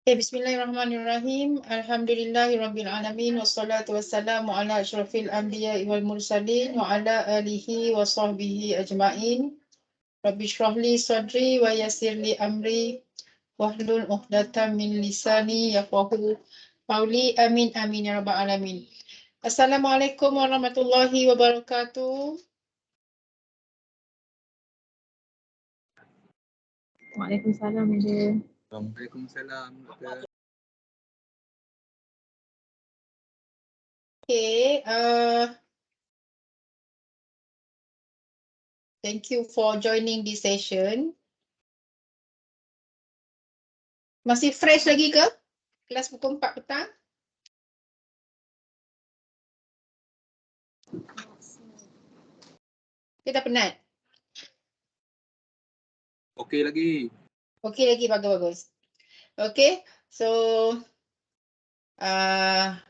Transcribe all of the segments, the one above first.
Bismillahirrahmanirrahim. Alhamdulillahirabbil alamin wassalatu wassalamu ala asyrafil anbiya'i wal mursalin wa ala alihi wa sahbihi ajma'in. Rabbi shrah li sadri wa yassir li amri wahlul 'uqdatam min lisani yafqahu qawli. Amin amin ya rabbal alamin. Assalamualaikum warahmatullahi wabarakatuh. Waalaikumsalam, Ada. Waalaikumsalam. Okay, thank you for joining this session. Masih fresh lagi ke? Kelas pukul 4 petang? Kita penat? Okey lagi. Okey lagi, bagus-bagus. Okay, so apa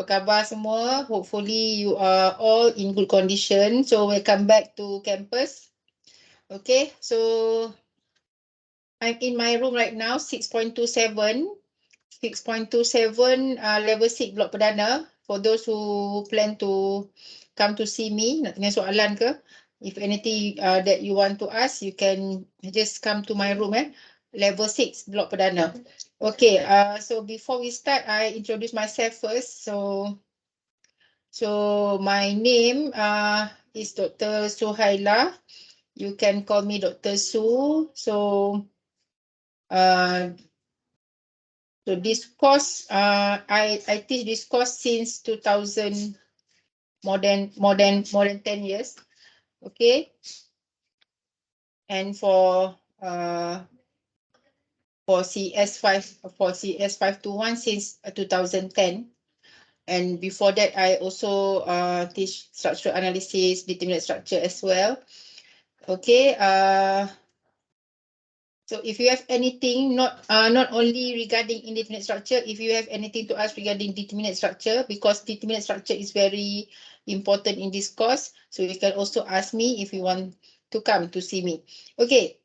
khabar semua? Hopefully you are all in good condition. So welcome back to campus. Okay, so I'm in my room right now, 6.27. 6.27 level 6 blok perdana. For those who plan to come to see me, nak tanya soalan ke? If anything that you want to ask, you can just come to my room, level 6 blok perdana. Okay, so before we start, I introduce myself first. So my name is Dr. Suhaila. You can call me Dr. Su. So this course, I teach this course since 2000, more than 10 years. Okay, and for CS521 since 2010. And before that, I also teach structural analysis, determinate structure as well. Okay, so if you have anything, not only regarding indeterminate structure, if you have anything to ask regarding determinate structure, because determinate structure is very important in this course, so you can also ask me if you want to come to see me. Okay,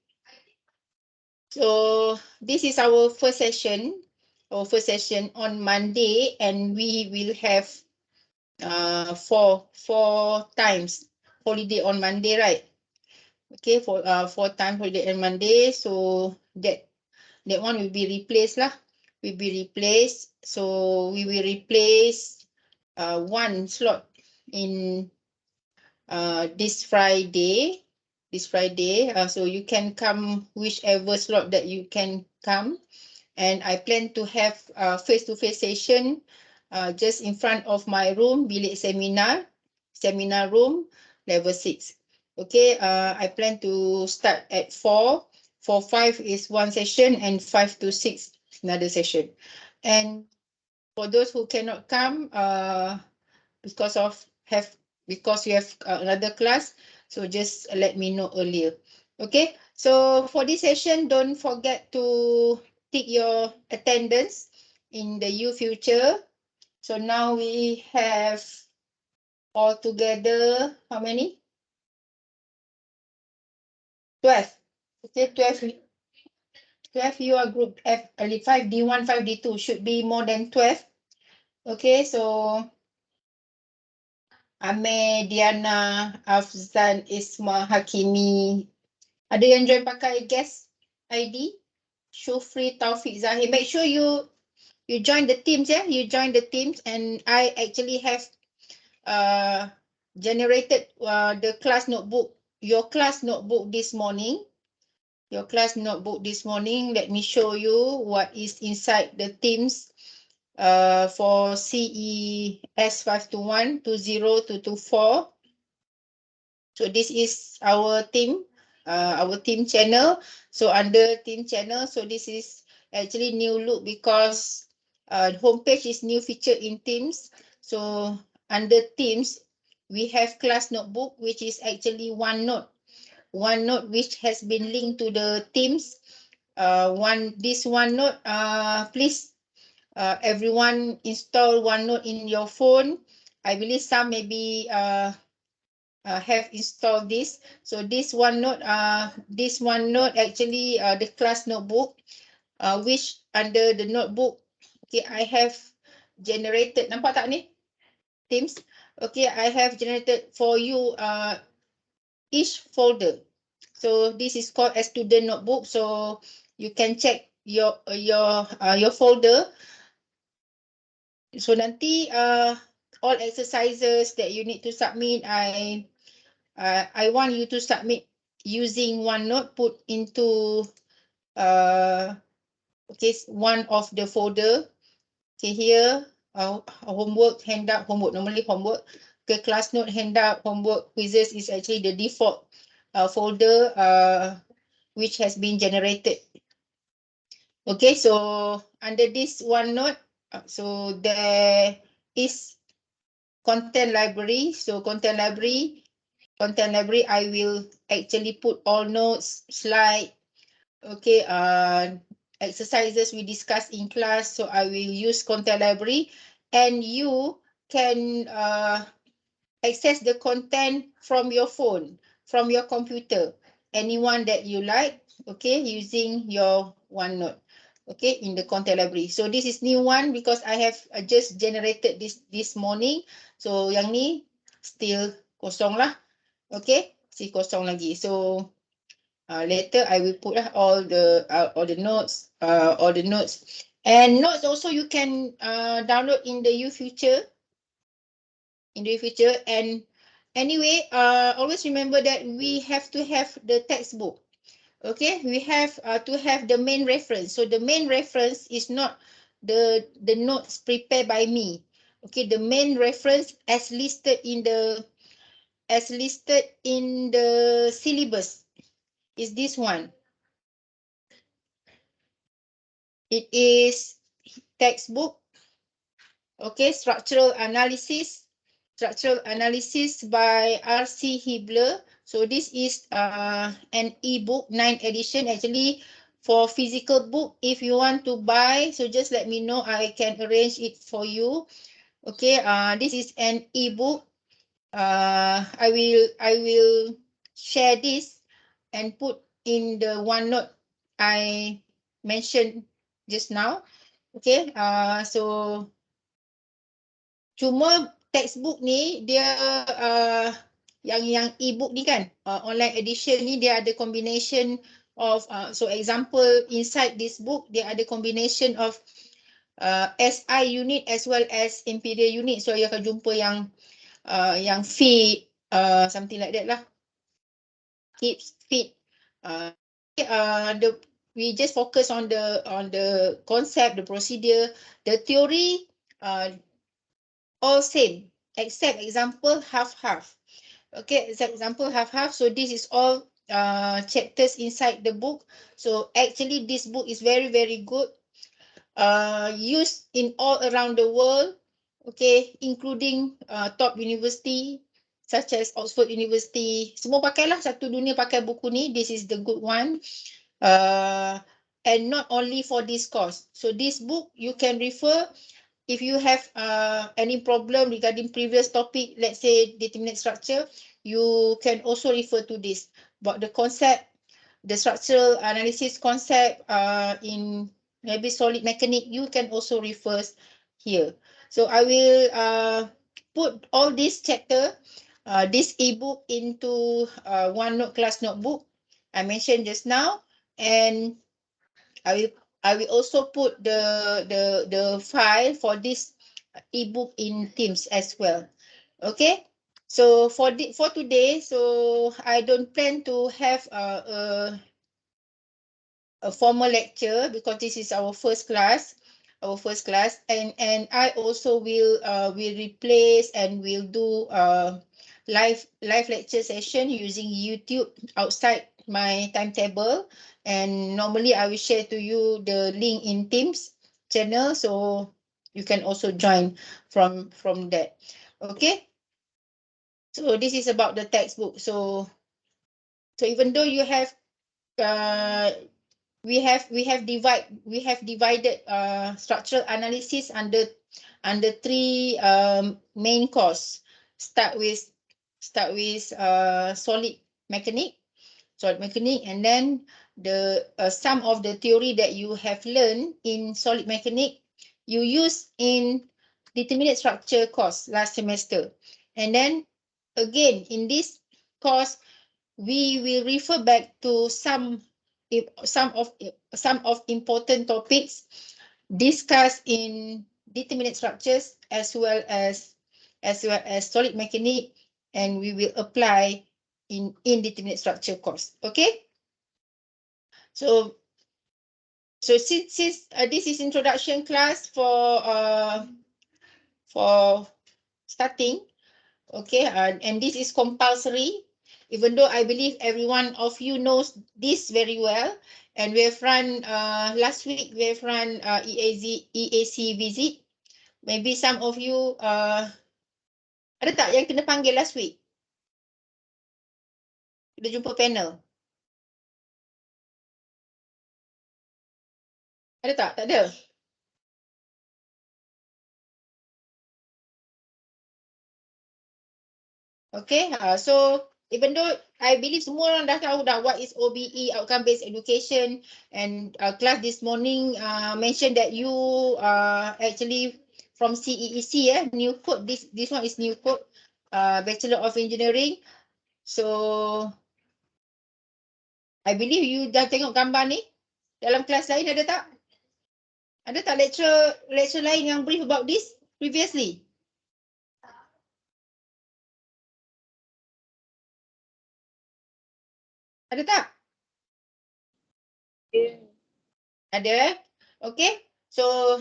so this is our first session on Monday, and we will have four times holiday on Monday, right? Okay, for 4 times holiday on Monday, so that one will be replaced lah. So we will replace one slot in this Friday. So you can come whichever slot that you can come. And I plan to have face-to-face session just in front of my room, bilik seminar room, level 6. Okay, I plan to start at 4. For 5 is one session, and 5 to 6 another session. And for those who cannot come because you have another class, so just let me know earlier. Okay, so for this session, don't forget to tick your attendance in the U future. So now we have all together how many? 12. Okay, 12 you are group F, 5D1, 5D2 should be more than 12. Okay, so Ame, Diana, Afzan, Isma, Hakimi. Ada yang join pakai guest ID? Shufri, Taufik, Zahir. Make sure you join the teams, yeah? You join the teams, and I actually have generated the class notebook, your class notebook this morning. Let me show you what is inside the teams for CES 521 20224. So this is our team channel. So under team channel, so this is actually new look because homepage is new feature in Teams. So under Teams, we have class notebook, which is actually OneNote which has been linked to the Teams. This OneNote, please everyone install OneNote in your phone. I believe some maybe have installed this. So this OneNote actually the class notebook. which under the notebook, okay, I have generated, nampak tak ni Teams? Okay, I have generated for you each folder. So this is called a student notebook. So you can check your folder. So nanti all exercises that you need to submit, I want you to submit using OneNote, put into okay, one of the folder. Okay, here homework, handout, homework, normally homework. Okay, class note, handout, homework, quizzes is actually the default folder which has been generated. Okay, so under this OneNote, so there is content library. So content library, I will actually put all notes, slide, okay, exercises we discussed in class. So I will use content library, and you can access the content from your phone, from your computer, anyone that you like, okay, using your OneNote, okay, in the content library. So this is new one because I have just generated this morning. So yang ni still kosong lah, okay, still kosong lagi. So later I will put all the notes, and notes also you can download in the UFuture. And anyway, always remember that we have to have the textbook. Okay, we have to have the main reference. So the main reference is not the notes prepared by me. Okay, the main reference as listed in the syllabus is this one. It is textbook. Okay, structural analysis by R.C. Hibler. So this is an ebook 9th edition. Actually, for physical book, if you want to buy, so just let me know. I can arrange it for you. Okay, this is an ebook. I will share this and put in the OneNote I mentioned just now. Okay, so cuma textbook ni dia yang e-book ni kan, online edition ni dia ada combination of so example inside this book dia ada combination of SI unit as well as imperial unit. So you akan jumpa yang feet, something like that lah, hips, feet. We just focus on the concept, the procedure, the theory. All same, except example half. Okay, example half. So this is all chapters inside the book. So actually this book is very, very good. Used in all around the world. Okay, including top university such as Oxford University. Semua pakailah, satu dunia pakai buku ni. This is the good one. And not only for this course. So this book you can refer. If you have any problem regarding previous topic, let's say determinate structure, you can also refer to this. But the concept, the structural analysis concept in maybe solid mechanic, you can also refer here. So I will put all this chapter, this ebook into OneNote class notebook I mentioned just now, and I will also put the file for this ebook in Teams as well. Okay. So for today, so I don't plan to have a formal lecture because this is our first class, and I also will replace and will do live lecture session using YouTube outside my timetable, and normally I will share to you the link in Teams channel, so you can also join from that. Okay, so this is about the textbook. So even though you have we have divided structural analysis under three main course. Start with solid mechanic, and then some of the theory that you have learned in solid mechanics, you use in determinate structure course last semester. And then again, in this course, we will refer back to some of important topics discussed in determinate structures as well as solid mechanics, and we will apply in indeterminate structure course. Okay. So since this is introduction class for starting, okay, and this is compulsory, even though I believe every one of you knows this very well, and we have run last week we have run EAC visit. Maybe some of you ada tak yang kena panggil last week? Kita jumpa panel. Ada tak? Tak ada. Okay, so even though I believe semua orang dah tahu dah what is OBE, outcome based education, and class this morning mentioned that you actually from CEEC, new code. This one is new code, Bachelor of Engineering. So I believe you dah tengok gambar ni. Dalam kelas lain ada tak? Ada tak lecture lain yang brief about this previously? Ada tak? Ada. Okay. So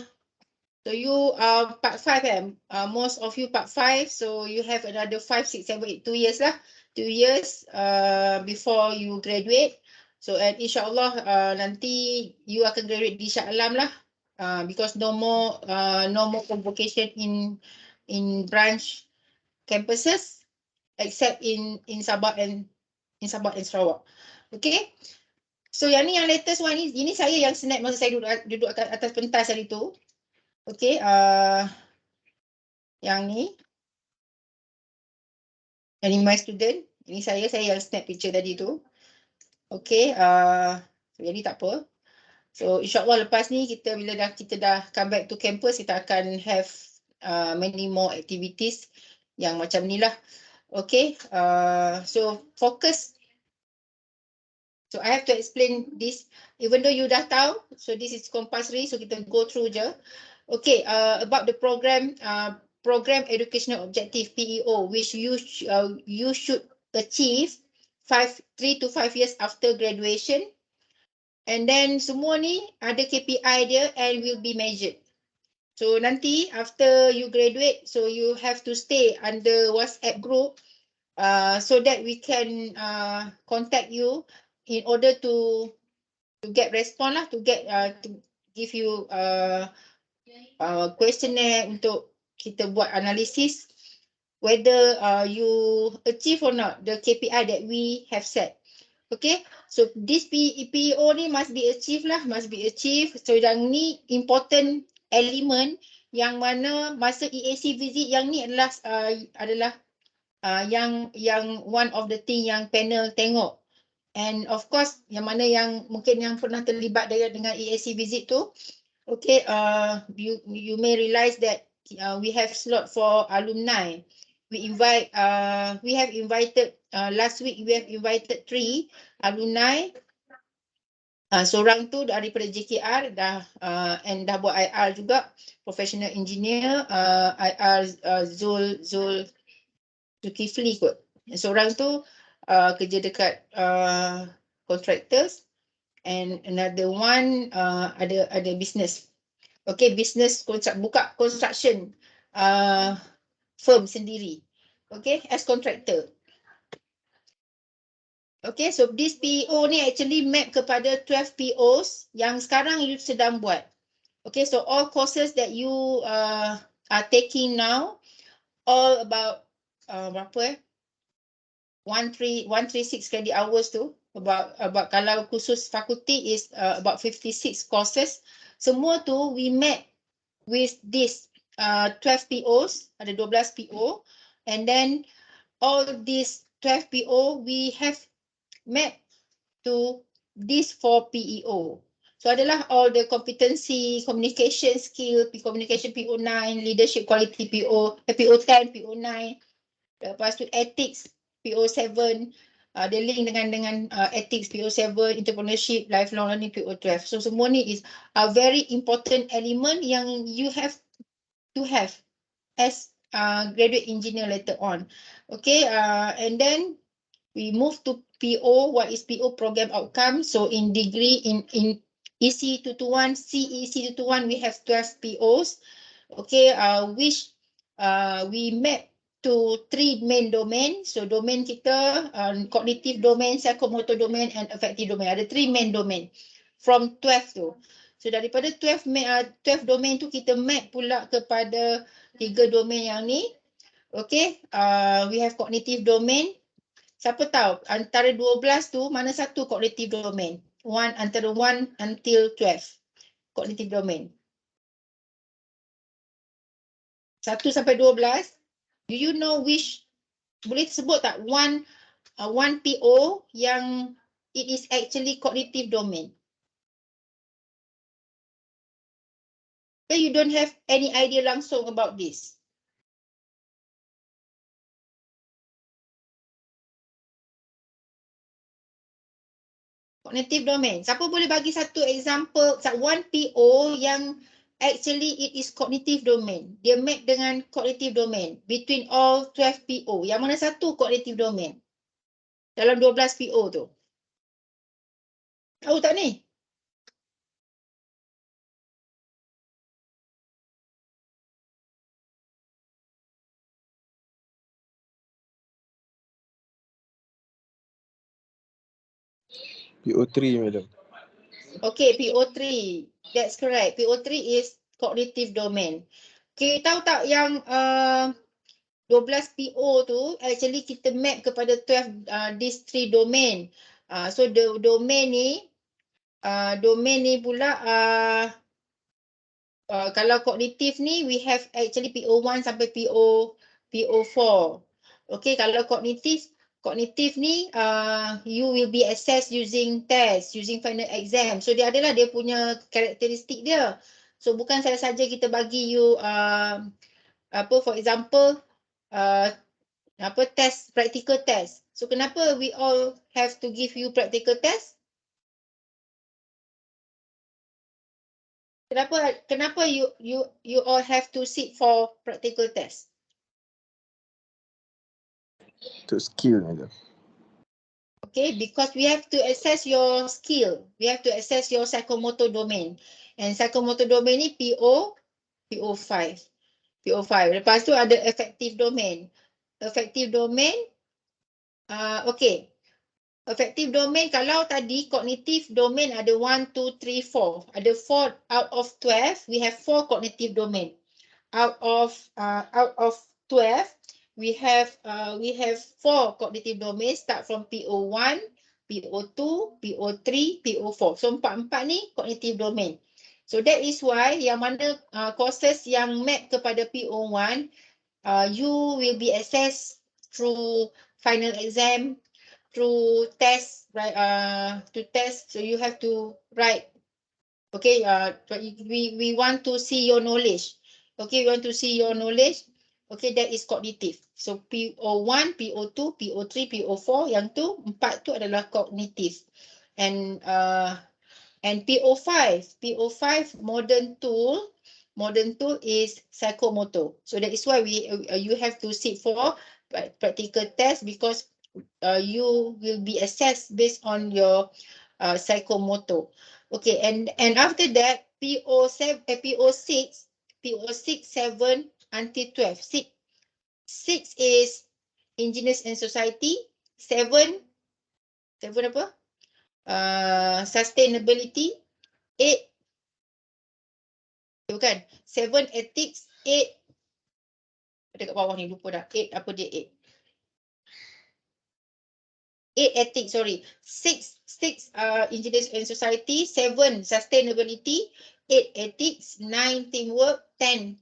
you are part 5 most of you part 5, so you have another 5, 6, 7, 8, 2 years lah. 2 years before you graduate. So and insyaAllah nanti you akan graduate di Shah Alam lah. Because no more convocation in branch campuses except in Sabah and Sarawak. Okay. So yang ni yang latest one ni, ini saya yang snap masa saya duduk atas pentas hari tu. Okay, yang ni my student. Ini saya yang snap picture tadi tu. Okay, jadi tak apa. So insyaAllah lepas ni bila kita dah come back to campus, kita akan have many more activities yang macam ni lah. Okay, so focus. So I have to explain this, even though you dah tahu. So this is compulsory, so kita go through je. Okay, about the program educational objective PEO, which you should achieve 3 to 5 years after graduation. And then semua ni ada KPI dia and will be measured. So nanti after you graduate, so you have to stay under WhatsApp group so that we can contact you in order to get response lah, to give you questionnaire untuk kita buat analisis whether you achieve or not the KPI that we have set. Okay, so this PEO ni must be achieved lah, must be achieved. So yang ni important element yang mana masa EAC visit yang ni adalah yang one of the thing yang panel tengok. And of course, yang mana yang mungkin yang pernah terlibat dengan EAC visit tu, okay, you may realize that we have slot for alumni. We have invited last week we have invited 3 alumni. Seorang tu daripada JKR dah buat IR juga, professional engineer, IR Zulkifli kot. Seorang tu kerja dekat contractors, and another one ada business. Okay, business buka construction firm sendiri. Okay, as contractor. Okay, so this PO ni actually map kepada 12 POs yang sekarang you sedang buat. Okay, so all courses that you are taking now, all about berapa 136 credit hours tu, about kalau khusus fakulti is about 56 courses. Semua tu we met with this 12 POs, ada 12 PO, and then all these 12 PO we have met to these 4 PEO. So adalah all the competency, communication skill, communication PO9, leadership quality PO10, PO9, lepas tu ethics PO7, the link dengan ethics PO7, entrepreneurship, lifelong learning PO12. So semua ni is a very important element yang you have to have as graduate engineer later on. Okay, and then we move to PO. What is PO? Program outcome. So in degree, in EC 221, CEC 221, we have 12 POs. Okay, which we map to 3 main domain. So domain kita, cognitive domain, psychomotor domain, and affective domain. Ada 3 main domain from 12 tu. So daripada 12 domain tu kita map pula kepada 3 domain yang ni. Okay, we have cognitive domain. Siapa tahu antara 12 tu mana satu cognitive domain? Antara 1 until 12 cognitive domain. 1 sampai 12. Do you know which? Boleh sebut tak one PO yang it is actually cognitive domain? But you don't have any idea langsung about this. Cognitive domain. Siapa boleh bagi satu example, one PO yang actually it is cognitive domain. Dia map dengan cognitive domain between all 12 PO. Yang mana satu cognitive domain dalam 12 PO tu? Tahu tak ni? PO3, madam. Okay, PO3. That's correct. PO3 is cognitive domain. Okay, tahu tak yang 12 PO tu actually kita map kepada 12 these 3 domain. So the domain ni pula kalau kognitif ni we have actually PO1 sampai PO4. Okay, kalau kognitif ni you will be assessed using test, using final exam. So dia adalah dia punya karakteristik dia. So bukan saja kita bagi you for example test, practical test. So kenapa we all have to give you practical test? Kenapa you all have to sit for practical test? Untuk skill, madam. Okay, because we have to assess your skill. We have to assess your psychomotor domain. And psychomotor domain ni PO5. Lepas tu ada affective domain. Affective domain, okay. Affective domain, kalau tadi cognitive domain ada 1, 2, 3, 4. Ada 4 out of 12, we have 4 cognitive domain. Out of 12, we have 4 cognitive domain start from PO1, PO2, PO3, PO4. So 4 ni cognitive domain. So that is why yang mana courses yang map kepada PO1, you will be assessed through final exam, through test, right? To test, so you have to write. Okay, we want to see your knowledge. Okay, we want to see your knowledge. Okay, that is cognitive. So PO1, PO2, PO3, PO4, yang tu 4 tu adalah cognitive. And PO5 modern tool is psychomotor. So that is why you have to sit for practical test, because you will be assessed based on your psychomotor. Okay, and after that PO6, 7 until 12. 6 is engineers and society. 7 apa? Sustainability. 8 bukan. 7 ethics. 8 ada kat bawah ni, lupa dah. 8 apa dia 8? 8 ethics, sorry. 6 engineers and society, 7 sustainability, 8 ethics, 9 teamwork, 10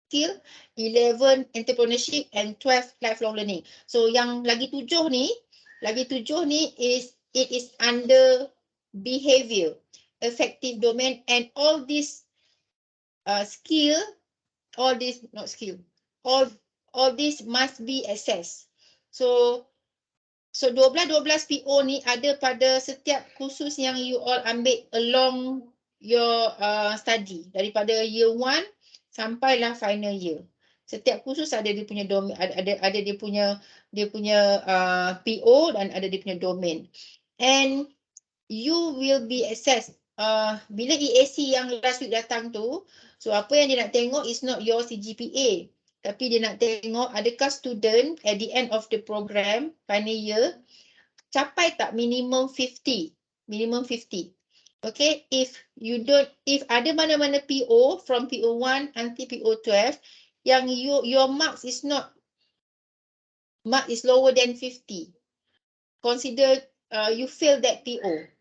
skill, 11 entrepreneurship, and 12 lifelong learning. So yang lagi 7 ni Lagi 7 ni it is under behavior, affective domain, and all this skill, all this not skill, all this must be assessed. So 12 PO ni ada pada setiap kursus yang you all ambil along your study daripada year 1 sampailah final year. Setiap kursus ada dia punya domain, ada dia punya PO dan ada dia punya domain. And you will be assessed bila EAC yang last week datang tu. So apa yang dia nak tengok is not your CGPA, tapi dia nak tengok adakah student at the end of the program final year capai tak minimum 50. Okay, if ada mana-mana PO from PO1 until PO12 yang your marks is lower than 50, consider you fail that PO.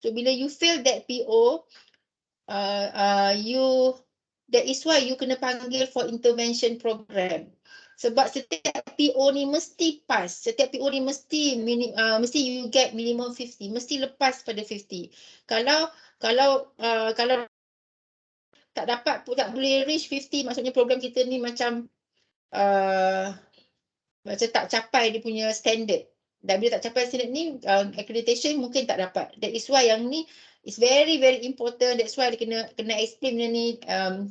So bila you fail that PO, that is why you kena panggil for intervention program. Sebab setiap PO ni mesti pass. Setiap PO ni mesti you get minimum 50. Mesti lepas pada 50. Kalau tak dapat, tak boleh reach 50, maksudnya program kita ni macam tak capai dia punya standard. Dan bila tak capai standard ni, accreditation mungkin tak dapat. That is why yang ni is very very important. That's why dia kena explain benda ni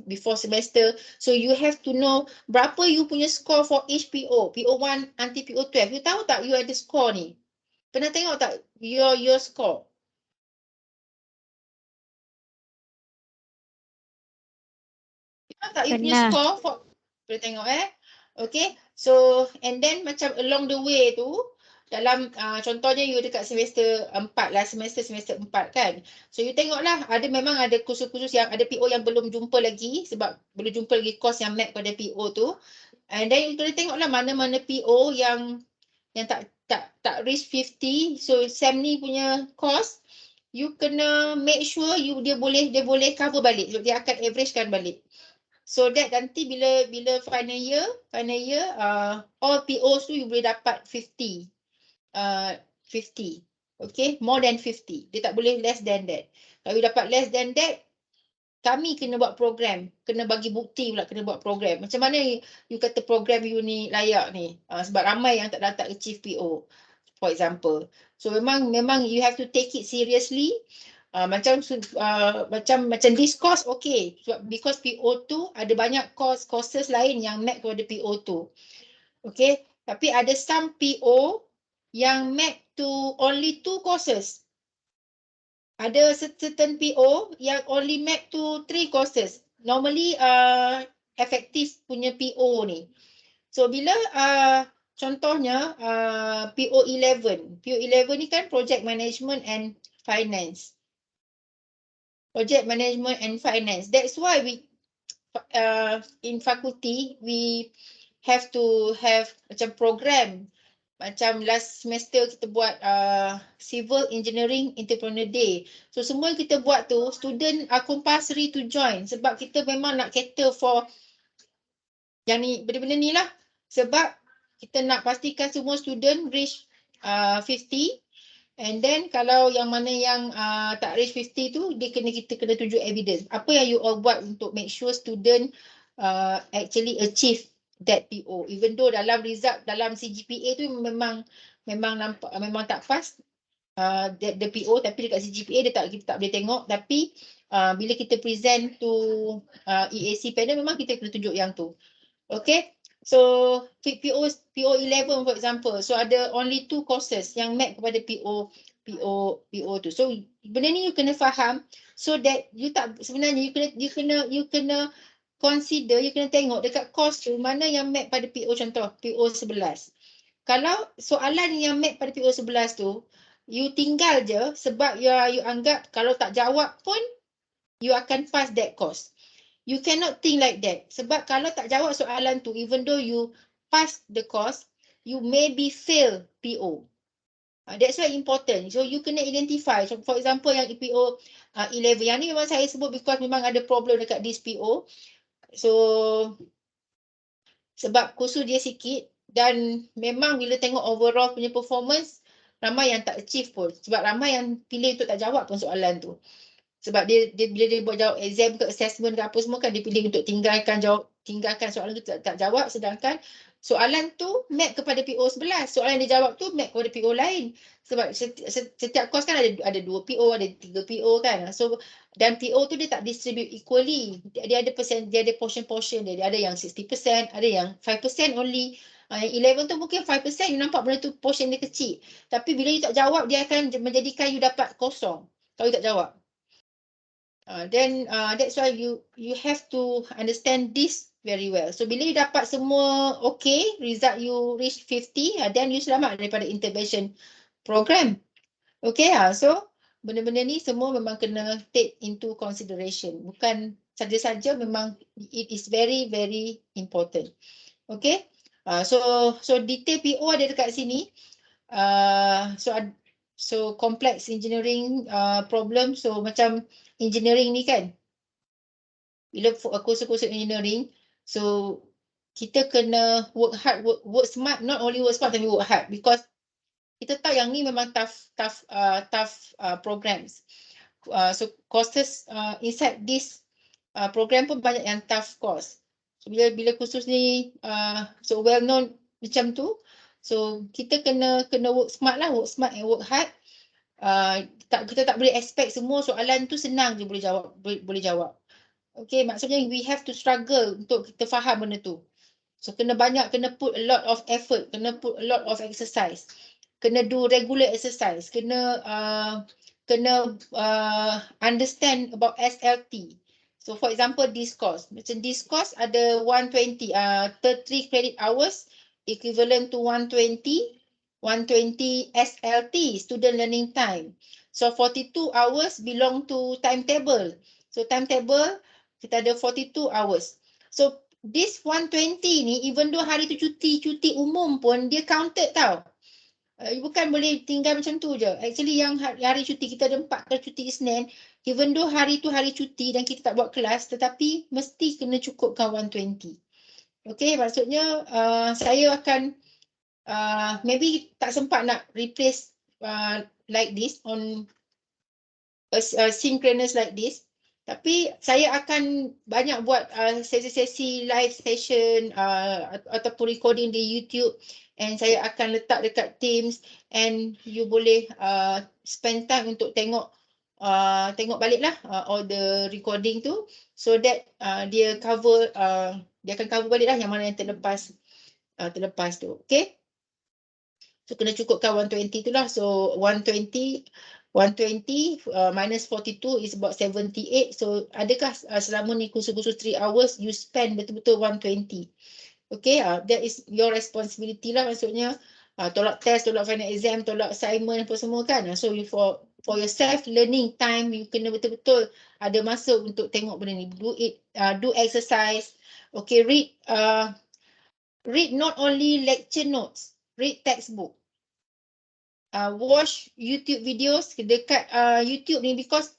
before semester. So you have to know berapa you punya score for each PO. PO1 until PO12. You tahu tak you ada score ni? Pernah tengok tak your score? You tahu tak you punya score for, boleh tengok Okay. So and then macam along the way tu, dalam contohnya you dekat semester 4 lah, semester 4 kan. So you tengoklah, memang ada kursus-kursus yang ada PO yang belum jumpa lagi, sebab belum jumpa lagi course yang map pada PO tu. And then you kena tengoklah mana-mana PO yang tak reach 50. So SEM ni punya course, you kena make sure dia boleh cover balik. So, dia akan averagekan balik. So that nanti bila final year all POs tu you boleh dapat 50. 50. Okay, more than 50. Dia tak boleh less than that. Kalau you dapat less than that, kami kena buat program. Kena bagi bukti pula kena buat program. Macam mana you kata program you ni layak ni? Sebab ramai yang tak achieve PO, for example. So memang you have to take it seriously. Macam this course okay, because PO2 ada banyak courses lain yang map kepada PO2. Okay, tapi ada some PO yang map to only 2 courses. Ada certain PO yang only map to 3 courses. Normally effective punya PO ni. So bila contohnya PO11 ni kan project management and finance. Project management and finance. That's why we in faculty we have to have macam program. Macam last semester kita buat Civil Engineering Entrepreneur Day. So semua yang kita buat tu student are compulsory to join, sebab kita memang nak cater for yang ni, benda-benda ni lah. Sebab kita nak pastikan semua student reach 50. And then kalau yang mana yang tak reach 50 tu, kita kena tunjuk evidence. Apa yang you all buat untuk make sure student actually achieve that PO. Even though dalam result, dalam CGPA tu memang nampak memang tak pass the PO, tapi dekat CGPA kita tak boleh tengok. Tapi bila kita present to EAC panel, memang kita kena tunjuk yang tu. Okay. So PO11 for example, so ada only 2 courses yang map kepada PO tu. So benda ni you kena faham, so that you tak, sebenarnya you kena consider, you kena tengok dekat course tu mana yang map pada PO, contoh PO11. Kalau soalan yang map pada PO11 tu you tinggal je sebab you anggap kalau tak jawab pun you akan pass that course. You cannot think like that. Sebab kalau tak jawab soalan tu, even though you pass the course, you maybe fail PO. That's why important. So you kena identify. So, for example yang PO 11, yang ni memang saya sebut because memang ada problem dekat this PO. So sebab kursus dia sikit, dan memang bila tengok overall punya performance, ramai yang tak achieve pun. Sebab ramai yang pilih untuk tak jawab pun soalan tu. Sebab dia bila dia buat jawab exam ke assessment ke apa semua kan, dia pilih untuk tinggalkan soalan tu tak jawab, sedangkan soalan tu map kepada PO11. Soalan yang dia jawab tu map kepada PO lain. Sebab setiap course kan ada 2 PO, ada 3 PO kan. So dan PO tu dia tak distribute equally. Dia ada portion-portion dia. Dia ada yang 60%, ada yang 5% only. Yang 11 tu mungkin 5%, you nampak benda tu portion dia kecil. Tapi bila you tak jawab, dia akan menjadikan you dapat kosong kalau you tak jawab. Then that's why you have to understand this very well. So bila you dapat semua okay, result you reach 50, then you selamat daripada intervention program. Okay, so benda-benda ni semua memang kena take into consideration. Bukan saja-saja, memang it is very very important. Okay, so detail PO ada dekat sini. So complex engineering problem. So macam engineering ni kan, bila kursus-kursus engineering, so kita kena work hard, work smart, not only work smart tapi work hard, because kita tahu yang ni memang tough programs. So courses inside this program pun banyak yang tough course. So bila kursus ni so well known macam tu, so kita kena work smart lah, work smart and work hard. Kita tak boleh expect semua soalan tu senang je boleh jawab. Okay, maksudnya we have to struggle untuk kita faham benda tu. So kena put a lot of effort, kena put a lot of exercise, kena do regular exercise, kena understand about SLT. So for example, this course, macam this course ada 120, 33 credit hours equivalent to 120 SLT, student learning time. So 42 hours belong to timetable. So timetable kita ada 42 hours. So this 120 ni, even though hari tu cuti umum pun dia counted tau. Bukan boleh tinggal macam tu je. Actually yang hari cuti, kita ada 4 kali cuti Isnin, even though hari tu hari cuti dan kita tak buat kelas, tetapi mesti kena cukupkan 120. Okay, maksudnya saya akan maybe tak sempat nak replace like this on synchronous like this. Tapi saya akan banyak buat sesi-sesi live session ataupun recording di YouTube, and saya akan letak dekat Teams, and you boleh spend time untuk tengok balik lah all the recording tu, so that dia akan cover balik lah yang mana yang terlepas tu. Okay, so kena cukupkan 120 tu lah. So 120 minus 42 is about 78. So adakah selama ni kursus-kursus 3 hours you spend betul-betul 120? Okay, that is your responsibility lah, maksudnya tolak test, tolak final exam, tolak assignment apa semua kan. So you for your self learning time, you kena betul-betul ada masa untuk tengok benda ni, do exercise. Okay, read not only lecture notes, read textbook. Watch YouTube videos dekat YouTube ni, because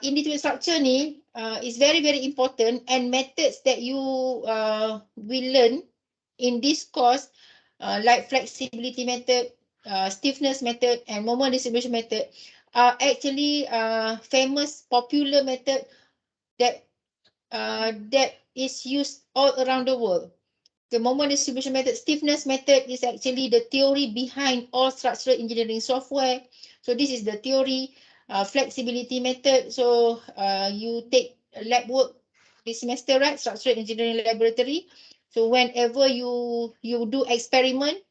indeterminate structure ni is very very important, and methods that you will learn in this course like flexibility method, stiffness method and moment distribution method are actually famous popular method that is used all around the world. The moment distribution method, stiffness method is actually the theory behind all structural engineering software. So this is the theory. Flexibility method, so you take lab work this semester, right? Structural engineering laboratory. So whenever you do experiment,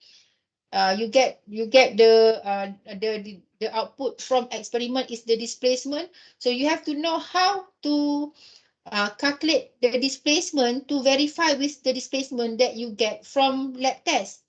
you get the output from experiment is the displacement. So you have to know how to calculate the displacement to verify with the displacement that you get from lab test.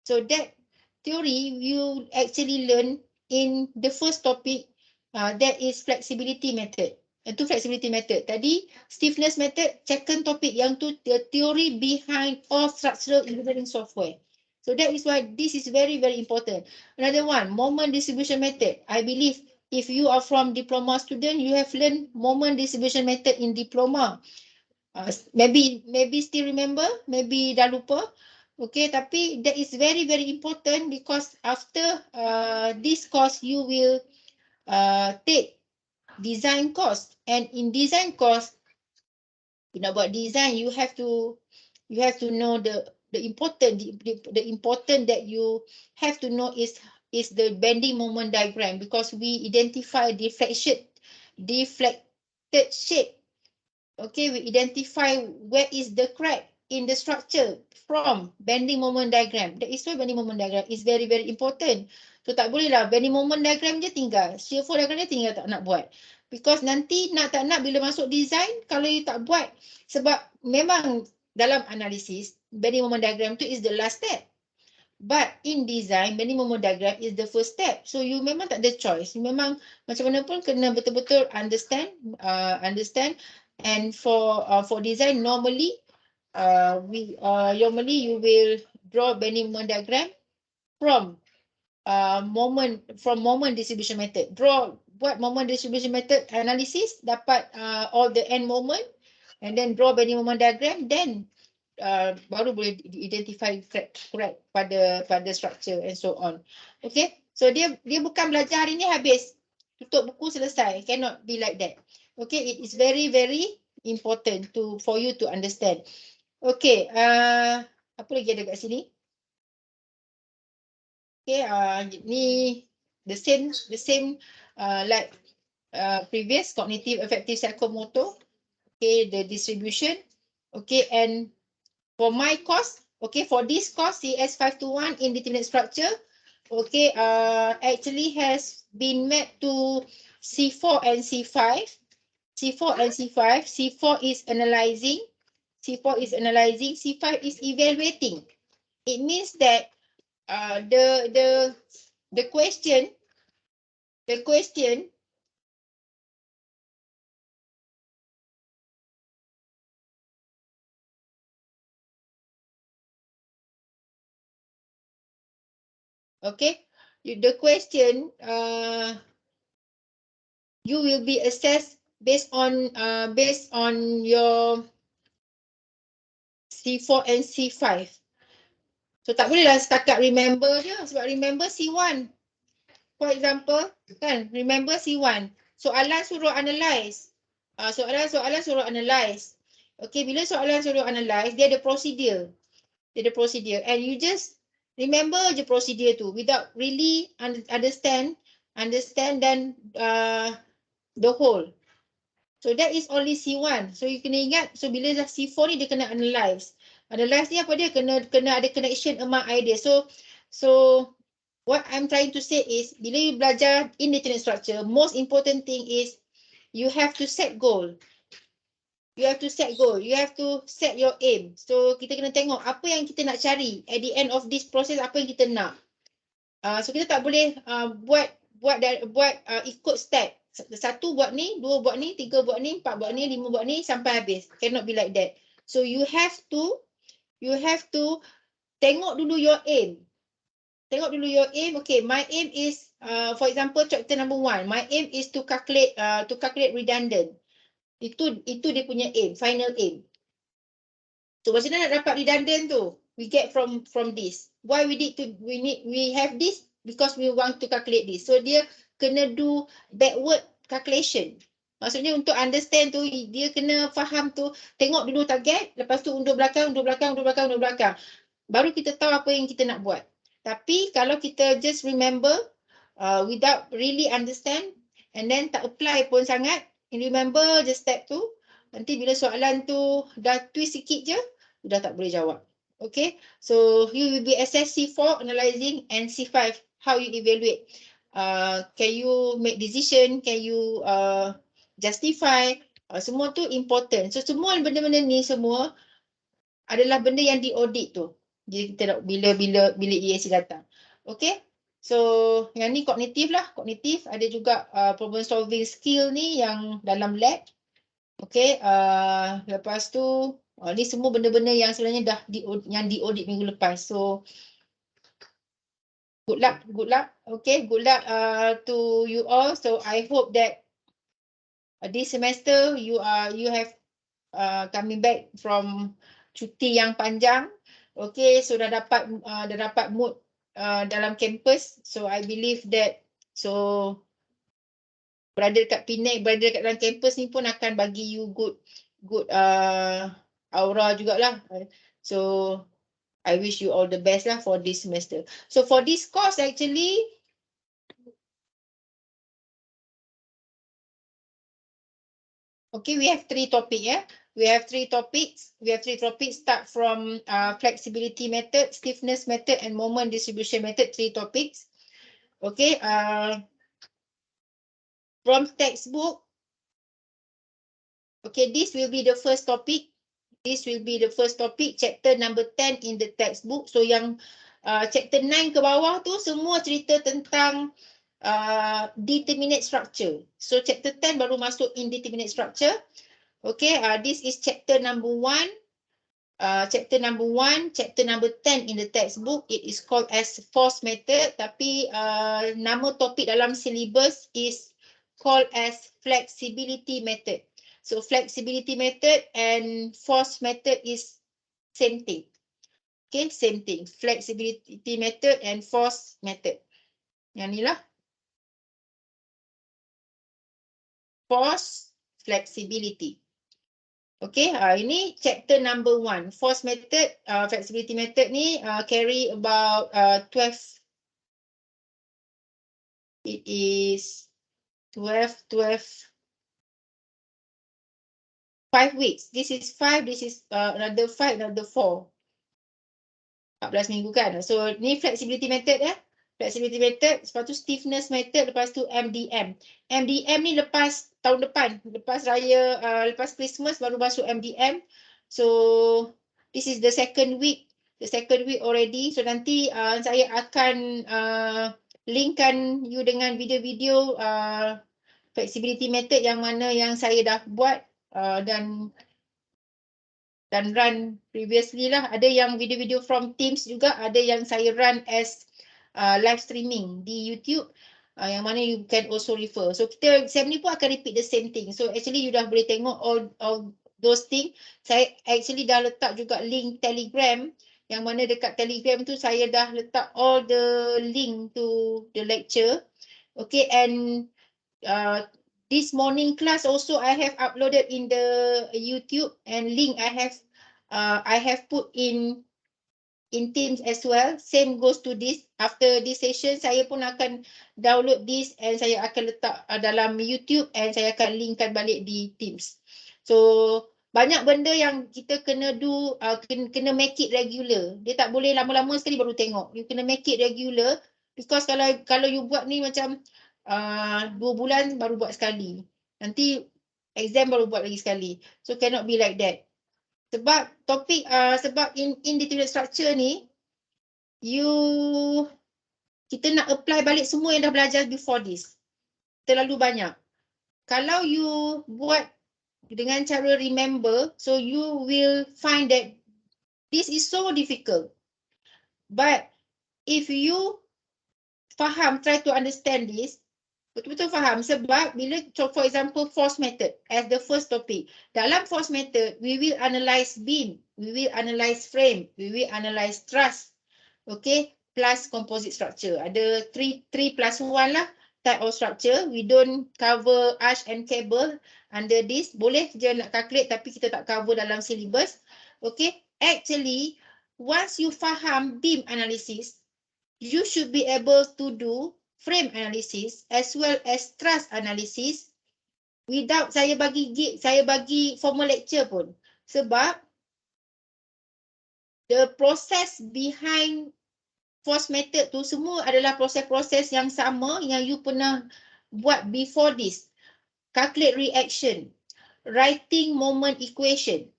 So that theory you actually learn in the first topic, that is flexibility method. Itu flexibility method. Tadi stiffness method, second topic, yang tu the theory behind all structural engineering software. So that is why this is very very important. Another one, moment distribution method. I believe if you are from diploma student, you have learned moment distribution method in diploma. Maybe still remember, maybe dah lupa. Okay, tapi that is very very important because after this course you will take design course, and in design course you nak buat design you have to know the important that you have to know is the bending moment diagram, because we identify deflected shape. Okay, we identify where is the crack in the structure from bending moment diagram. That is why bending moment diagram is very very important. So tak boleh lah bending moment diagram je tinggal, shear fall diagram je tinggal tak nak buat. Because nanti nak tak nak bila masuk design, kalau you tak buat, sebab memang dalam analisis bending moment diagram tu is the last step. But in design, bending moment diagram is the first step. So you memang tak ada choice. You memang macam mana pun kena betul-betul understand. And for design, normally normally you will draw bending moment diagram from moment distribution method. Buat moment distribution method analysis, dapat all the end moment, and then draw bending moment diagram, then baru boleh identify crack pada structure and so on. Okay, so dia bukan belajar hari ni habis tutup buku selesai, cannot be like that. Okay, it is very very important for you to understand. Okay, apa lagi ada kat sini? Okay, ni the same like previous cognitive affective psychomotor. Okay, the distribution. Okay, and for my course, okay, for this course, CS521 indeterminate structure, okay, actually has been mapped to C4 and C5. C4 and C5. C4 is analyzing. C4 is analyzing. C5 is evaluating. It means that the question okay, the question you will be assessed based on your C4 and C5. So tak bolehlah setakat remember je, sebab remember C1. For example, kan, remember C1. Soalan suruh analyse. Soalan suruh analyse. Okay, bila soalan suruh analyse, dia ada prosedur. And you just remember je prosedur tu without really understand dan the whole. So that is only C1. So you kena ingat, so bila dah C4 ni dia kena analyse. Analyse ni apa dia? Kena ada connection among ideas. So what I'm trying to say is, bila you belajar indeterminate structure, most important thing is you have to set goal. You have to set goal. You have to set your aim. So kita kena tengok apa yang kita nak cari at the end of this process, apa yang kita nak. So kita tak boleh buat ikut step. Satu buat ni, dua buat ni, tiga buat ni, empat buat ni, lima buat ni sampai habis. Cannot be like that. So you have to tengok dulu your aim. Okay, my aim is for example chapter number 1. My aim is to calculate redundant. Itu dia punya aim, final aim. So macam mana nak dapat redundant tu? We get from this. Why we have this? Because we want to calculate this. So dia kena do backward calculation. Maksudnya untuk understand tu, dia kena faham tu, tengok dulu target, lepas tu undur belakang. Baru kita tahu apa yang kita nak buat. Tapi kalau kita just remember without really understand and then tak apply pun sangat, remember just step tu, nanti bila soalan tu dah twist sikit je, dah tak boleh jawab. Okay, so you will be assessed C4 analyzing and C5 how you evaluate. Can you make decision? Can you justify? Semua tu important. So semua benda-benda ni semua adalah benda yang diaudit tu. Jadi kita bila EAC datang. Okay, so yang ni kognitif lah. Kognitif ada juga problem solving skill ni yang dalam lab. Okay, lepas tu ni semua benda-benda yang sebenarnya dah diaudit minggu lepas. So good luck. Okay, good luck to you all. So I hope that this semester you have coming back from cuti yang panjang. Okay, so dah dapat mood dalam campus. So I believe that berada dekat Penang, berada dekat dalam campus ni pun akan bagi you good aura jugalah. So I wish you all the best lah for this semester. So for this course actually, okay, we have 3 topics, yeah. We have 3 topics. Start from flexibility method, stiffness method, and moment distribution method. 3 topics. Okay. From textbook. Okay, this will be the first topic. Chapter number 10 in the textbook. So yang chapter 9 ke bawah tu semua cerita tentang determinate structure. So chapter 10 baru masuk indeterminate structure. Okay, this is chapter number 1. Chapter number 10 in the textbook. It is called as force method. Tapi nama topik dalam syllabus is called as flexibility method. So flexibility method and force method is same thing. Okay, same thing. Flexibility method and force method. Yang ni lah. Force, flexibility. Okay, ini chapter number 1. Force method, flexibility method ni carry about 12. It is 5 weeks. This is 5, this is another 5, another 4. 14 minggu kan. So ni flexibility method ya. Flexibility method, lepas tu stiffness method, lepas tu MDM. MDM ni lepas tahun depan, lepas raya, lepas Christmas baru masuk MDM. So this is the second week already. So nanti saya akan linkkan you dengan video-video flexibility method yang mana yang saya dah buat dan run previously lah. Ada yang video-video from Teams juga, ada yang saya run as live streaming di YouTube, yang mana you can also refer. So kita SEM ni pun akan repeat the same thing. So actually you dah boleh tengok all those things. Saya actually dah letak juga link Telegram, yang mana dekat Telegram tu saya dah letak all the link to the lecture. Okay, and this morning class also I have uploaded in the YouTube, and link I have put in Teams as well. Same goes to this. After this session, saya pun akan download this and saya akan letak dalam YouTube, and saya akan linkkan balik di Teams. So banyak benda yang kita kena do, kena make it regular. Dia tak boleh lama-lama sekali baru tengok. You kena make it regular, because kalau you buat ni macam 2 bulan baru buat sekali. Nanti exam baru buat lagi sekali. So cannot be like that. Sebab topik, sebab indeterminate structure ni, kita nak apply balik semua yang dah belajar before this. Terlalu banyak. Kalau you buat dengan cara remember, so you will find that this is so difficult. But if you faham, try to understand this, betul-betul faham. Sebab bila, for example, force method as the first topic. Dalam force method, we will analyze beam, we will analyze frame, we will analyze truss, okay, plus composite structure. Ada 3 plus 1 lah type of structure. We don't cover arch and cable under this. Boleh je nak calculate, tapi kita tak cover dalam syllabus. Okay, actually, once you faham beam analysis, you should be able to do frame analysis as well as truss analysis without saya bagi formal lecture pun. Sebab the process behind force method tu semua adalah proses-proses yang sama yang you pernah buat before this. Calculate reaction, writing moment equation.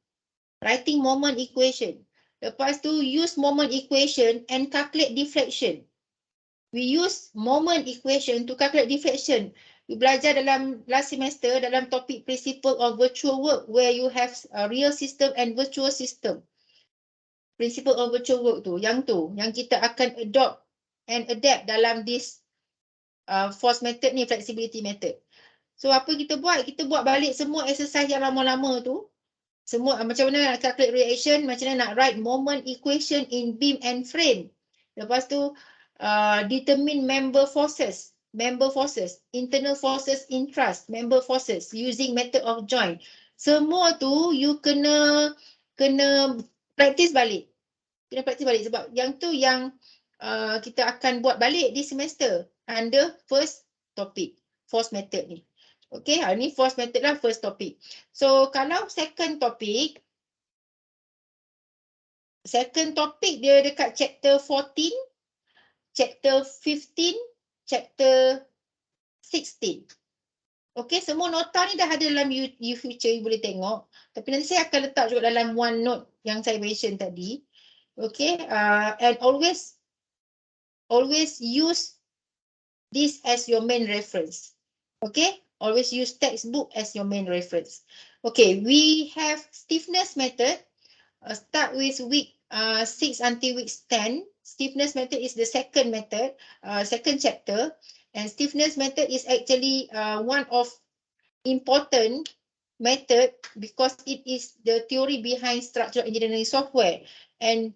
Lepas tu use moment equation and calculate deflection. We use moment equation to calculate deflection. You belajar dalam last semester dalam topik principle of virtual work, where you have a real system and virtual system. Principle of virtual work tu, yang kita akan adopt and adapt dalam this force method ni, flexibility method. So apa kita buat? Kita buat balik semua exercise yang lama-lama tu. Semua macam mana nak calculate reaction, macam mana nak write moment equation in beam and frame. Lepas tu determine member forces, internal forces in truss, member forces using method of joint. Semua tu you kena practice balik. Sebab yang tu yang kita akan buat balik di semester under first topic, force method ni. Okay, ni force method lah, first topic. So kalau second topic dia dekat chapter 14, chapter 15, chapter 16. Okay, semua nota ni dah ada dalam future, you boleh tengok. Tapi nanti saya akan letak juga dalam OneNote yang saya mention tadi. Okay, and always use this as your main reference. Okay, always use textbook as your main reference. Okay, we have stiffness method. Start with week 6 until week 10. Stiffness method is the second method, second chapter. And stiffness method is actually one of important method because it is the theory behind structural engineering software. And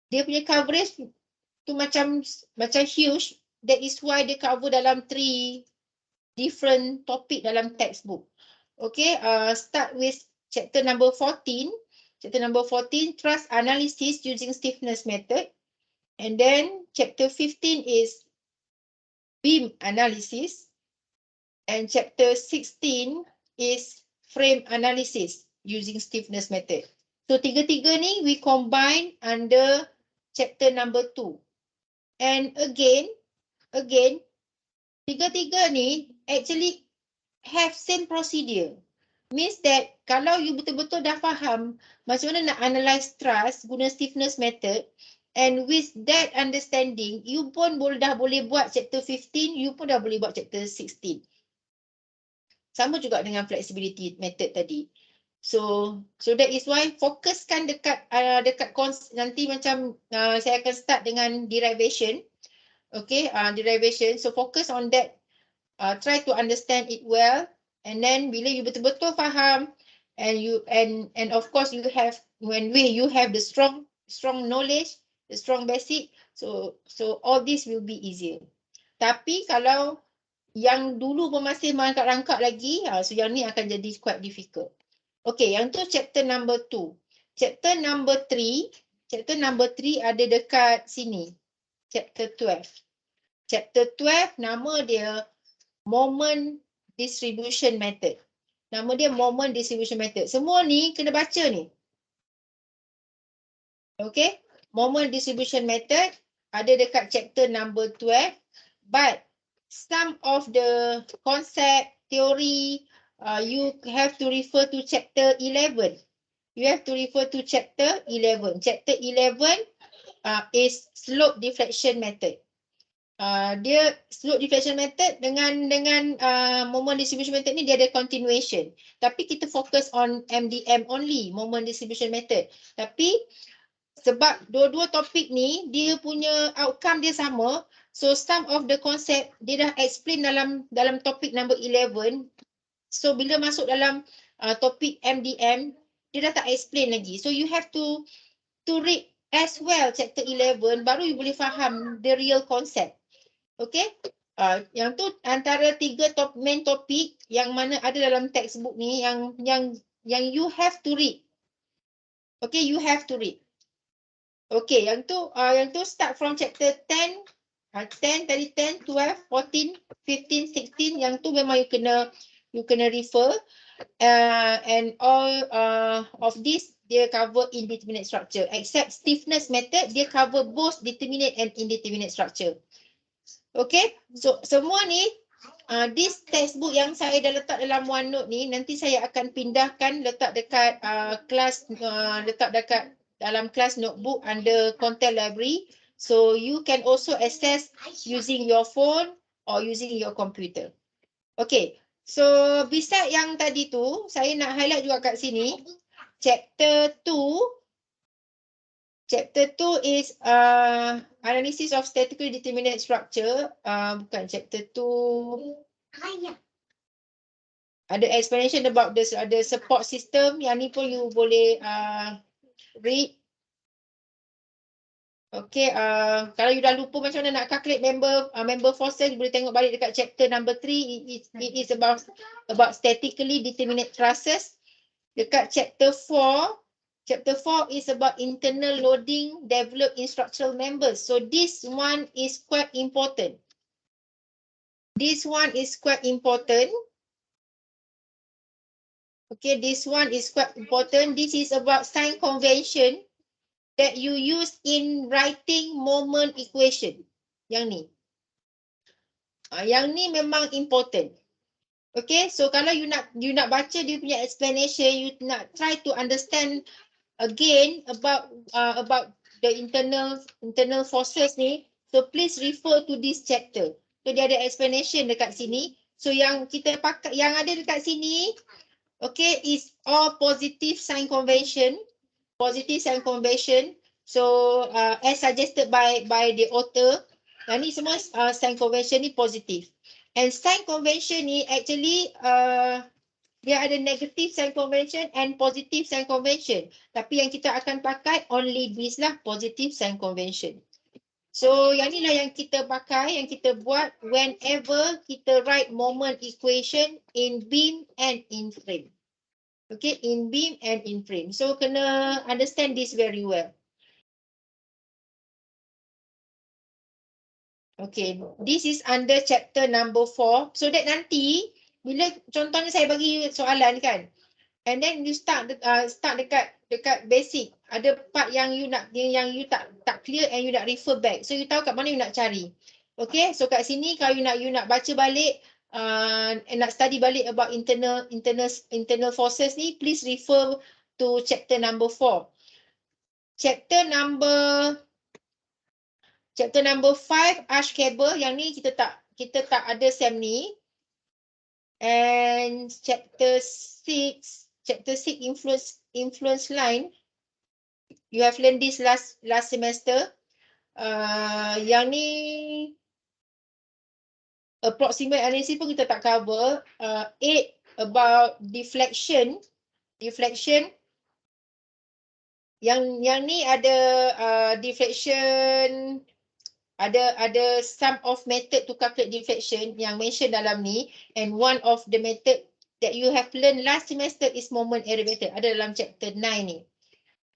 dia punya coverage tu macam huge. That is why dia cover dalam 3 different topic dalam textbook. Okay, start with chapter number 14. Chapter number 14, thrust analysis using stiffness method. And then chapter 15 is beam analysis. And chapter 16 is frame analysis using stiffness method. So tiga-tiga ni we combine under chapter number 2. And again, tiga-tiga ni actually have same procedure. Means that kalau you betul-betul dah faham macam mana nak analyze thrust guna stiffness method, and with that understanding, you pun dah boleh buat chapter 15, you pun dah boleh buat chapter 16. Sama juga dengan flexibility method tadi. So that is why fokuskan dekat nanti macam saya akan start dengan derivation. Okay, derivation. So focus on that. Try to understand it well. And then bila you betul-betul faham, and of course you have you have the strong knowledge, the strong basic, so all this will be easier. Tapi kalau yang dulu pun masih merangkak-rangkak lagi, so yang ni akan jadi quite difficult. Okay, yang tu chapter number 2. Chapter number 3 ada dekat sini. Chapter 12. Chapter 12 nama dia moment distribution method. Nama dia moment distribution method. Semua ni kena baca ni. Okay, moment distribution method ada dekat chapter number 12. But some of the concept, theory, you have to refer to chapter 11. You have to refer to chapter 11. Chapter 11 is slope deflection method. Dia slope deflection method dengan moment distribution method ni dia ada continuation. Tapi kita fokus on MDM only, moment distribution method. Tapi sebab dua-dua topik ni dia punya outcome dia sama, so some of the concept dia dah explain dalam topik number 11. So bila masuk dalam topik MDM dia dah tak explain lagi. So you have to read as well chapter 11 baru you boleh faham the real concept. Okay, yang tu antara 3 main topik yang mana ada dalam textbook ni yang you have to read. Okay, you have to read. Okay, yang tu start from chapter 10, 12, 14, 15, 16. Yang tu memang you kena refer. And all of this dia cover indeterminate structure. Except stiffness method dia cover both determinate and indeterminate structure. Okay, so semua ni this textbook yang saya dah letak dalam OneNote ni nanti saya akan pindahkan letak dekat kelas, letak dekat dalam kelas notebook under content library, so you can also access using your phone or using your computer. Okay, so beside yang tadi tu saya nak highlight juga kat sini chapter 2. Chapter 2 is analysis of statically determinate structure. Bukan chapter 2. Ada explanation about the support system. Yang ni pun you boleh read. Okay, kalau you dah lupa macam mana nak calculate member forces, boleh tengok balik dekat chapter number 3. It is about statically determinate trusses. Dekat chapter 4 is about internal loading developed in structural members. So this one is quite important. This one is quite important. Okay, this one is quite important. This is about sign convention that you use in writing moment equation. Yang ni. Yang ni memang important. Okay, so kalau you nak baca dia punya explanation, you nak try to understand again about the internal forces ni. So please refer to this chapter. So dia ada explanation dekat sini. So yang kita pakai, yang ada dekat sini, okay, is all positive sign convention. Positive sign convention. So as suggested by the author, yang ni semua sign convention ni positive. And sign convention ni actually dia ada negative sign convention and positive sign convention. Tapi yang kita akan pakai only this lah, positive sign convention. So yang ni lah yang kita pakai, yang kita buat whenever kita write moment equation in beam and in frame. Okay, in beam and in frame. So kena understand this very well. Okay, this is under chapter number 4. So that nanti, bila contohnya saya bagi soalan kan, and then you start dekat basic. Ada part yang you tak clear and you nak refer back. So you tahu kat mana you nak cari. Okay, so kat sini kalau you nak baca balik, nak study balik about internal forces ni, please refer to chapter number 4. Chapter number 5, arch cable, yang ni kita tak ada SEM ni. And chapter 6 influence line. You have learned this last semester. Yang ni approximate analysis pun kita tak cover. 8 about deflection. Yang ni ada deflection, ada some of method to calculate deflection yang mention dalam ni, and one of the method that you have learned last semester is moment error method, ada dalam chapter 9 ni.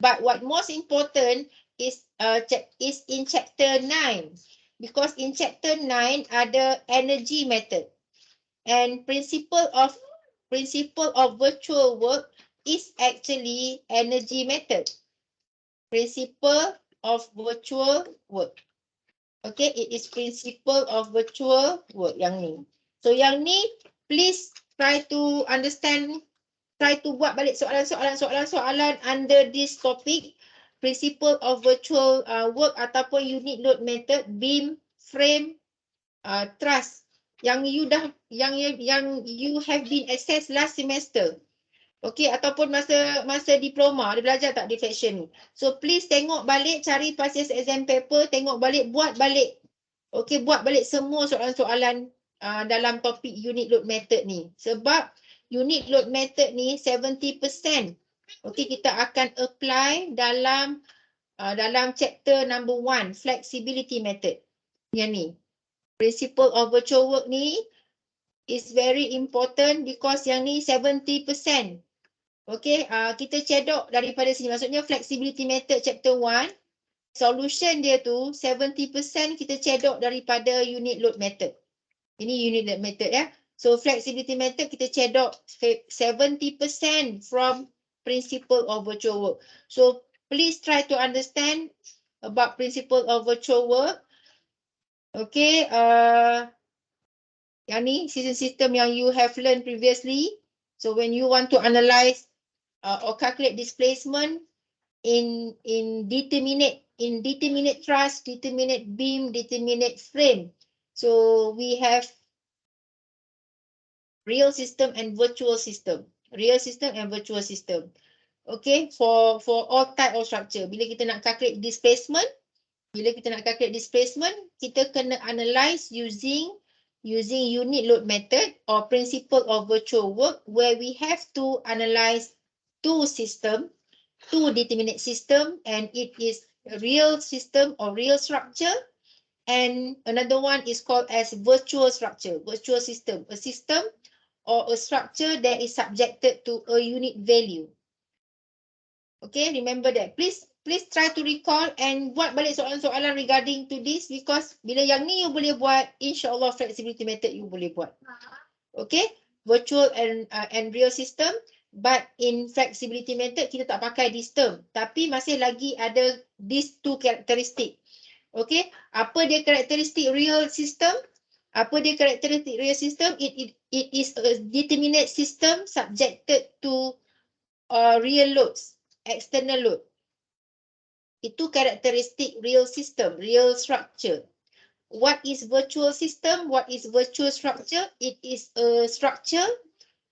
But what most important is in chapter 9, because in chapter 9 ada energy method, and principle of virtual work is actually energy method. Principle of virtual work. Okay, it is principle of virtual work yang ni. So yang ni, please try to understand, try to buat balik soalan under this topic, principle of virtual work ataupun unit load method, beam, frame, truss yang you have been access last semester. Okay, ataupun masa diploma, dia belajar tak deflection ni. So please tengok balik, cari past exam paper, tengok balik, buat balik. Okay, buat balik semua soalan-soalan dalam topik unit load method ni. Sebab unit load method ni 70%. Okay, kita akan apply dalam chapter number 1, flexibility method. Yang ni. Principle of virtual work ni is very important because yang ni 70%. Okay, kita cedok daripada sini. Maksudnya flexibility method chapter 1, solution dia tu 70% kita cedok daripada unit load method. Ini unit load method ya. So flexibility method kita cedok 70% from principle of virtual work. So please try to understand about principle of virtual work. Okay, yang ni system yang you have learned previously. So when you want to analyze or calculate displacement in determinate truss, determinate beam, determinate frame. So we have real system and virtual system. Real system and virtual system. Okay, for all type of structure. Bila kita nak calculate displacement, kita kena analyze using using unit load method or principle of virtual work, where we have to analyze two systems, two determinate system, and it is a real system or real structure, and another one is called as virtual structure, virtual system, a system or a structure that is subjected to a unit value. Okay, remember that. Please try to recall and buat balik soalan-soalan regarding to this, because bila yang ni you boleh buat, insyaAllah flexibility method you boleh buat. Okay, virtual and real system, but in flexibility method kita tak pakai this term, tapi masih lagi ada these two characteristic. Okay, apa dia karakteristik real system? Apa dia karakteristik real system? It is a determinate system subjected to real loads, external load. Itu karakteristik real system, real structure. What is virtual system? What is virtual structure? It is a structure,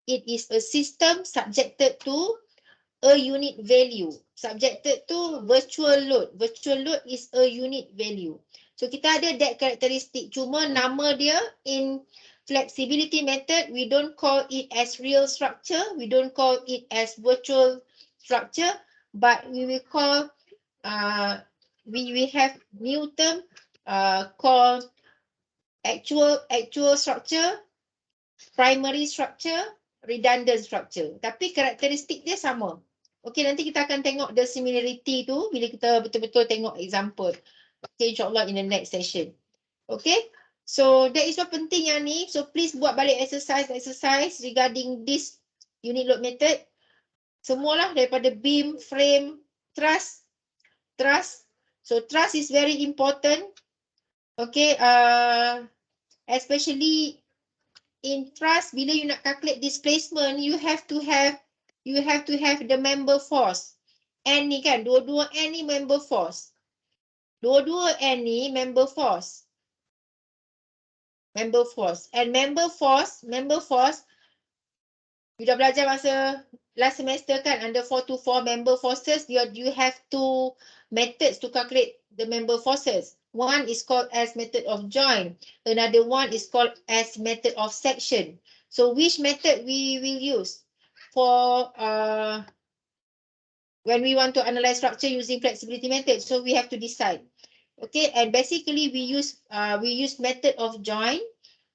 it is a system subjected to a unit value, subjected to virtual load. Virtual load is a unit value. So kita ada that karakteristik, cuma nama dia in flexibility method, we don't call it as real structure, we don't call it as virtual structure, but we will call, we have new term called actual structure, primary structure, redundant structure. Tapi karakteristik dia sama. Okay, nanti kita akan tengok the similarity tu bila kita betul-betul tengok example. Okay, insyaAllah in the next session. Okay, so that is what penting yang ni. So please buat balik exercise regarding this unit load method. Semualah daripada beam, frame, truss. So truss is very important. Okay, especially in truss, bila you nak calculate displacement, you have to have the member force. N ni kan, dua-dua N ni member force. Dua-dua N ni member force. And member force, you dah belajar masa last semester kan, under 424 member forces, you have two methods to calculate the member forces. One is called as method of join, another one is called as method of section. So which method we will use for when we want to analyze structure using flexibility method? So we have to decide. Okay, and basically we use method of join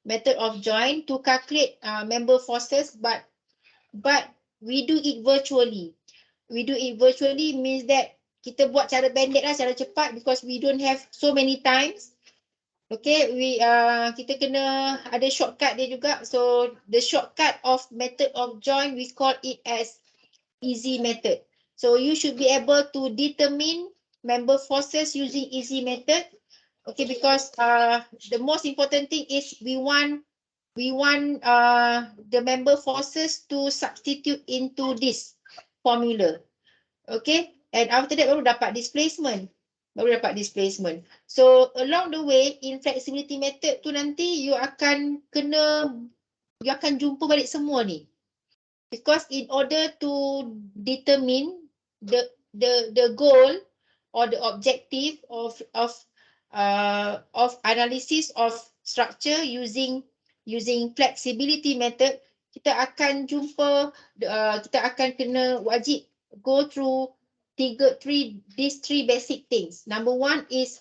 to calculate member forces, but we do it virtually. We do it virtually means that kita buat cara pendek lah, cara cepat, because we don't have so many times. Okay, kita kena ada shortcut dia juga. So the shortcut of method of join, we call it as easy method. So you should be able to determine member forces using easy method. Okay, because the most important thing is we want the member forces to substitute into this formula. Okay, and after that baru dapat displacement. So along the way in flexibility method tu nanti you akan jumpa balik semua ni. Because in order to determine the goal or the objective of analysis of structure using flexibility method, kita akan kena wajib go through these three basic things. Number one is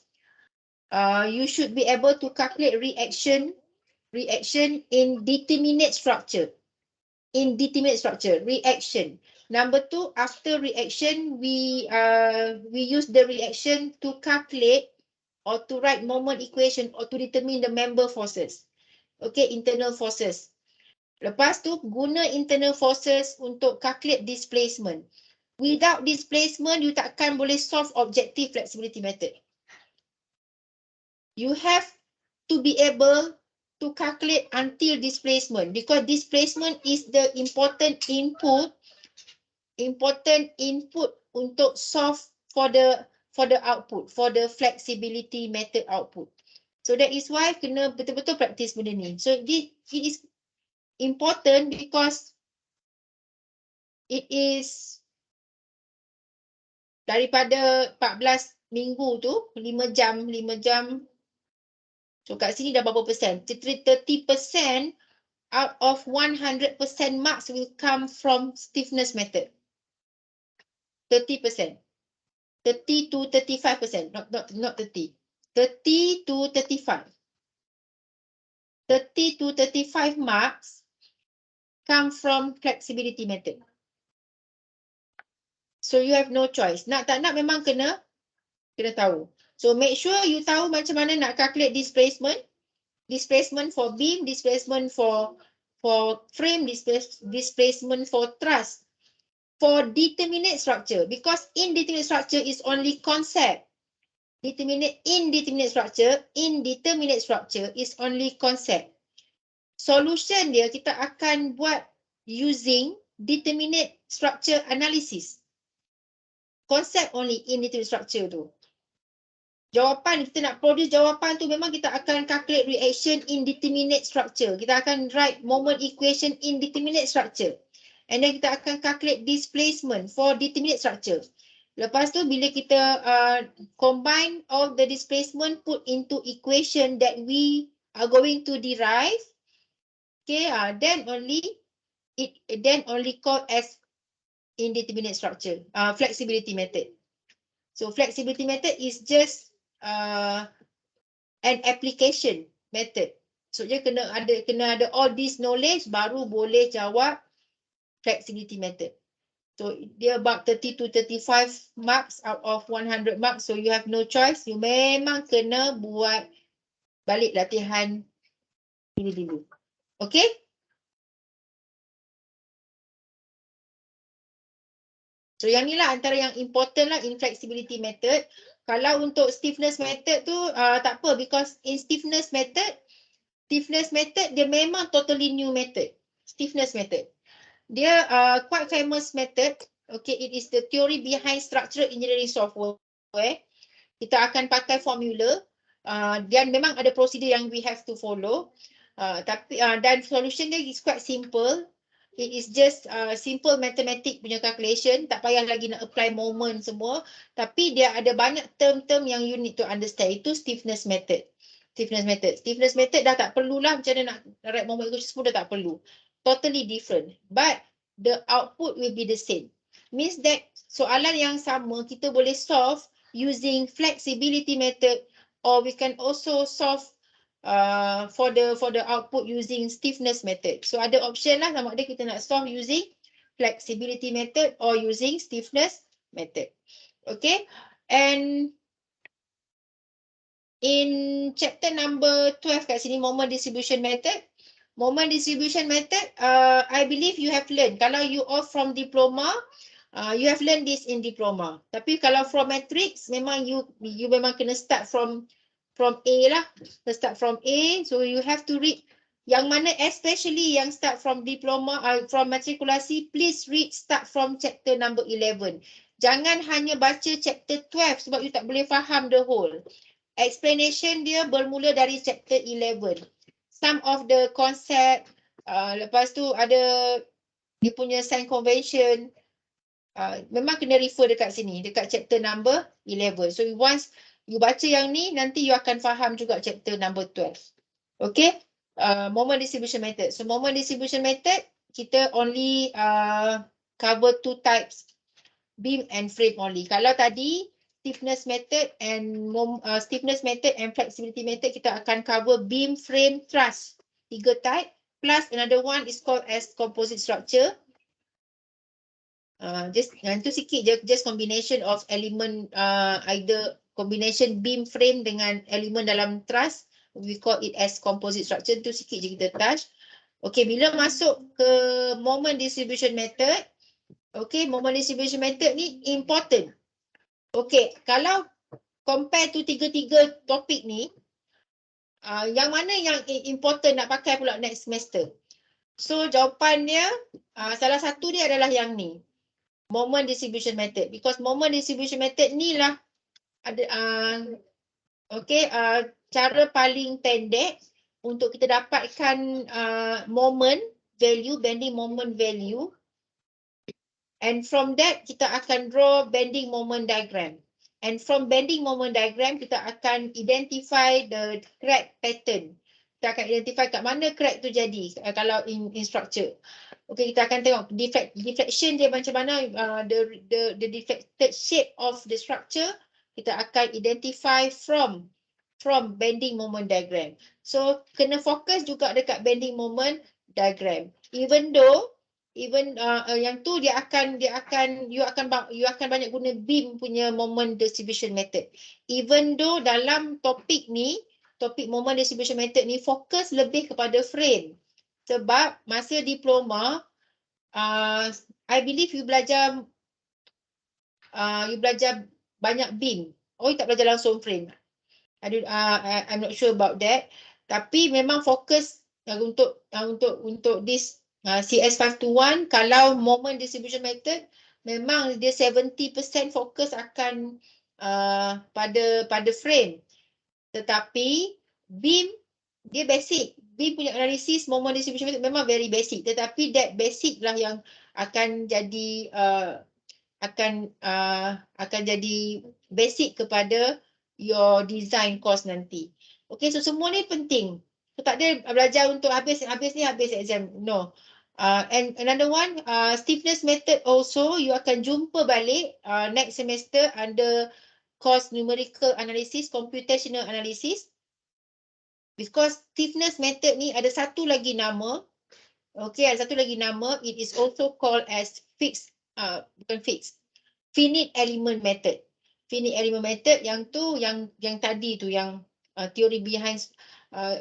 you should be able to calculate reaction in determinate structure. Reaction. Number two, after reaction, we use the reaction to calculate or to write moment equation or to determine the member forces. Okay, internal forces. Lepas tu guna internal forces untuk calculate displacement. Without displacement, you takkan boleh solve objective flexibility method. You have to be able to calculate until displacement, because displacement is the important input untuk solve for the output, for the flexibility method output. So that is why kena betul-betul practice benda ni. So it is important because it is daripada 14 minggu tu, 5 jam So kat sini dah berapa persen? 30% out of 100% marks will come from stiffness method. 30%. 30 to 35%, not 30. 30 to 35. 30 to 35 marks come from flexibility method. So you have no choice. Nak tak nak memang kena tahu. So make sure you tahu macam mana nak calculate displacement. Displacement for beam, displacement for frame, displacement for truss. For determinate structure, because indeterminate structure is only concept. Indeterminate structure is only concept. Solution dia kita akan buat using determinate structure analysis. Concept only indeterminate structure tu. Jawapan, kita nak produce jawapan tu memang kita akan calculate reaction in determinate structure. Kita akan write moment equation in determinate structure. And then kita akan calculate displacement for determinate structure. Lepas tu bila kita combine all the displacement put into equation that we are going to derive, okay, then only called as indeterminate structure, flexibility method. So flexibility method is just an application method. So dia kena ada all this knowledge baru boleh jawab flexibility method. So dia about 30 to 35 marks out of 100 marks. So you have no choice. You memang kena buat balik latihan ini dulu. Okay? So yang ni lah antara yang important lah in flexibility method. Kalau untuk stiffness method tu tak apa, because in stiffness method dia memang totally new method. Stiffness method. Dia quite famous method. Okay, it is the theory behind structural engineering software. Kita akan pakai formula. Dan memang ada prosedur yang we have to follow. Dan solution dia is quite simple. It is just simple mathematic punya calculation. Tak payah lagi nak apply moment semua. Tapi dia ada banyak term-term yang you need to understand. Itu stiffness method. Stiffness method dah tak perlulah macam mana nak write moment equation semua dah tak perlu. Totally different. But the output will be the same. Means that soalan yang sama kita boleh solve using flexibility method, or we can also solve for the output using stiffness method. So ada option lah, sama ada kita nak solve using flexibility method or using stiffness method. Okay, and in chapter number 12 kat sini, moment distribution method. Moment distribution method, I believe you have learned. Kalau you all from diploma, you have learned this in diploma. Tapi kalau from matrix, memang you memang kena start from A lah. Start from A, so you have to read. Yang mana especially yang start from diploma, from matrikulasi, please read start from chapter number 11. Jangan hanya baca chapter 12 sebab you tak boleh faham the whole. Explanation dia bermula dari chapter 11. Some of the concept, lepas tu ada dia punya sign convention, memang kena refer dekat sini, dekat chapter number 11. So once you baca yang ni, nanti you akan faham juga chapter number 12. Okay, moment distribution method. So moment distribution method, kita only cover two types, beam and frame only. Kalau tadi stiffness method and flexibility method, kita akan cover beam, frame, truss, 3 type, plus another one is called as composite structure. Just itu sikit je, just combination of element, either combination beam, frame dengan elemen dalam truss, we call it as composite structure. Itu sikit je kita touch. Okay, bila masuk ke moment distribution method, okay, moment distribution method ni important. Okay, kalau compare tu tiga-tiga topik ni, yang mana yang important nak pakai pula next semester? So jawapannya, salah satu dia adalah yang ni, moment distribution method. Because moment distribution method ni lah ada, cara paling pendek untuk kita dapatkan moment value, bending moment value. And from that, kita akan draw bending moment diagram. And from bending moment diagram, kita akan identify the crack pattern. Kita akan identify kat mana crack tu jadi kalau in structure. Okay, kita akan tengok deflection dia macam mana, the deflected shape of the structure, kita akan identify from bending moment diagram. So, kena fokus juga dekat bending moment diagram. Even yang tu you akan banyak guna beam punya moment distribution method. Even though dalam topik moment distribution method ni fokus lebih kepada frame. Sebab masa diploma, I believe you belajar banyak beam. You tak belajar langsung frame. I'm not sure about that. Tapi memang fokus untuk this CS521, kalau moment distribution method, memang dia 70% fokus akan pada frame. Tetapi beam dia basic. Beam punya analisis moment distribution method memang very basic. Tetapi that basic lah yang akan jadi akan jadi basic kepada your design course nanti. Okay, so semua ni penting. So tak ada belajar untuk habis exam. No. And another one, stiffness method also you akan jumpa balik next semester under course numerical analysis, computational analysis. Because stiffness method ni ada satu lagi nama. Okay, ada satu lagi nama. It is also called as finite element method. Finite element method yang tadi tu yang theory behind.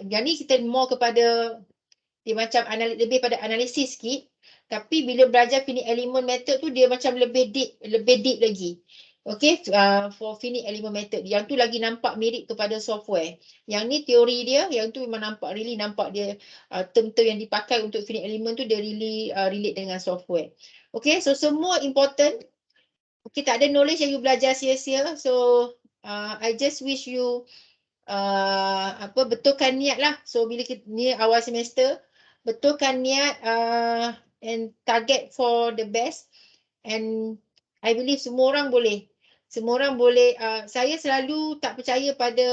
Yang ni kita more kepada dia macam lebih pada analisis sikit. Tapi bila belajar finite element method tu dia macam lebih deep lagi. Okay, for finite element method. Yang tu lagi nampak mirip kepada software. Yang ni teori dia, yang tu memang nampak dia term-term yang dipakai untuk finite element tu dia really relate dengan software. Okay, so semua important. Okay, tak ada knowledge yang you belajar sia-sia. So, I just wish you betulkan niat lah. So, bila ni awal semester, betulkan niat and target for the best. And I believe semua orang boleh. Saya selalu tak percaya pada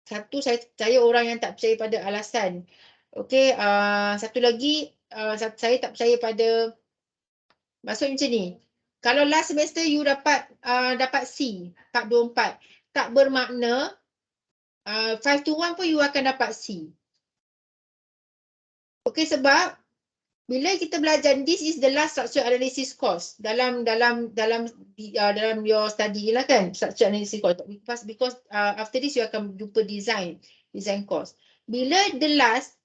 saya orang yang tak percaya pada alasan. Okay, satu lagi, saya tak percaya pada, maksud macam ni. Kalau last semester you dapat C, 424, tak bermakna 521 pun you akan dapat C. Okay, sebab bila kita belajar, this is the last structure analysis course dalam your study lah kan, structure analysis course. Because after this you akan jumpa design course. Bila the last,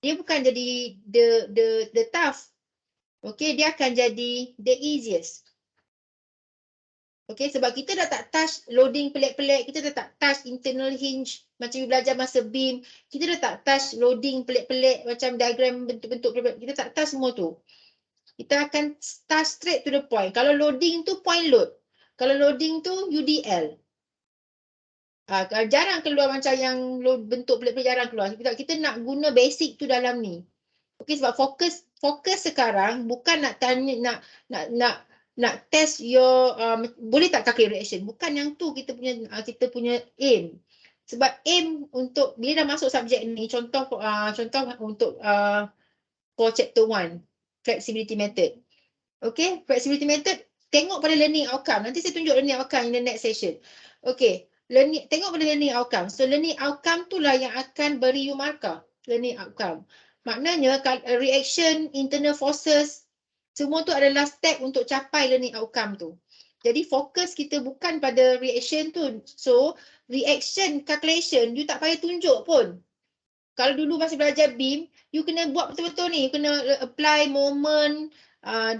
dia bukan jadi the tough. Okay, dia akan jadi the easiest. Okay, sebab kita dah tak touch loading pelik-pelik, kita dah tak touch internal hinge macam you belajar masa beam, kita dah tak touch loading pelik-pelik macam diagram bentuk-bentuk pelik-pelik, kita tak touch semua tu. Kita akan touch straight to the point. Kalau loading tu point load, kalau loading tu UDL. Jarang keluar macam yang bentuk pelik-pelik, jarang keluar. Kita nak guna basic tu dalam ni. Okay, sebab fokus sekarang bukan nak tanya, nak test your boleh tak calculate reaction, bukan yang tu kita punya aim. Sebab aim untuk bila dah masuk subjek ni, contoh untuk for chapter 1 flexibility method. Okay, flexibility method, tengok pada learning outcome. Nanti saya tunjuk learning outcome in the next session. Okay, tengok pada learning outcome. So learning outcome tu lah yang akan beri you markah, learning outcome. Maknanya reaction, internal forces, semua tu adalah step untuk capai learning outcome tu. Jadi fokus kita bukan pada reaction tu. So reaction calculation you tak payah tunjuk pun. Kalau dulu masih belajar beam, you kena buat betul-betul ni. You kena apply moment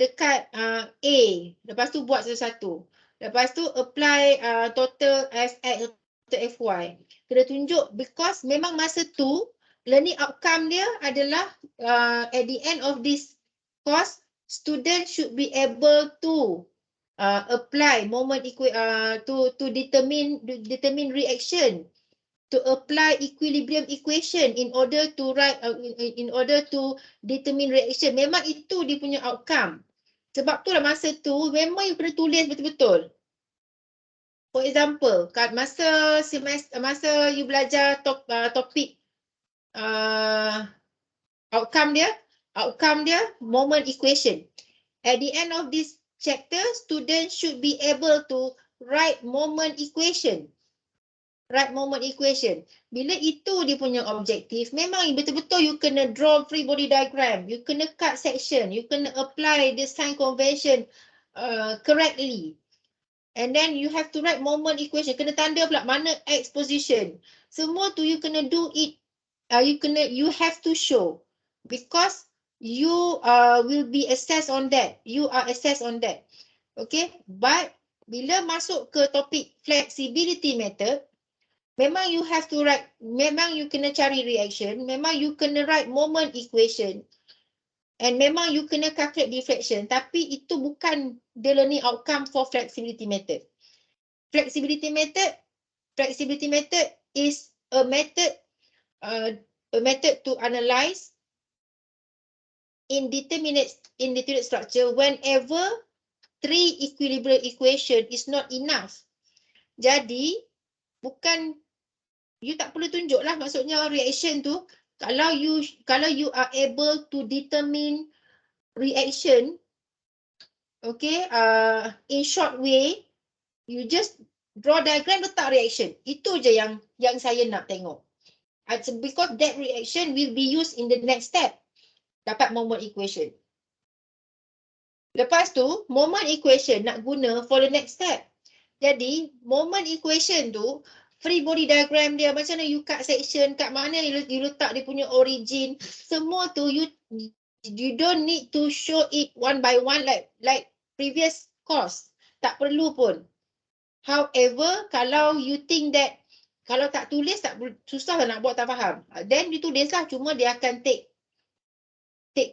dekat A. Lepas tu buat satu-satu. Lepas tu apply total FX, total FY. Kena tunjuk because memang masa tu learning outcome dia adalah at the end of this course, student should be able to apply moment to determine reaction, to apply equilibrium equation in order to determine reaction. Memang itu dia punya outcome. Sebab tu lah masa tu memang you kena tulis betul-betul. For example, masa you belajar topik outcome dia moment equation. At the end of this chapter, students should be able to write moment equation. Bila itu dia punya objektif, memang betul-betul you kena draw free body diagram, you kena cut section, you kena apply the sign convention correctly. And then you have to write moment equation. Kena tanda pula mana X position. Semua tu you kena do it. You have to show. Because you will be assessed on that. You are assessed on that. Okay. But bila masuk ke topik flexibility method, memang you have to write, memang you kena cari reaction, memang you kena write moment equation. And memang you kena calculate deflection, tapi itu bukan the learning outcome for flexibility method. Flexibility method is a method to analyze indeterminate structure whenever three equilibrium equation is not enough. Jadi bukan, you tak perlu tunjuk lah, maksudnya reaction tu. Kalau you are able to determine reaction, okay, in short way, you just draw diagram, letak reaction. Itu je yang saya nak tengok. Because that reaction will be used in the next step. Dapat moment equation. Lepas tu, moment equation nak guna for the next step. Jadi, moment equation tu, free body diagram dia, macam mana you cut section, kat mana you letak dia punya origin, semua tu you don't need to show it one by one like previous course. Tak perlu pun. However, kalau you think that kalau tak tulis tak susah lah nak buat, tak faham, then you tulis lah, cuma dia akan take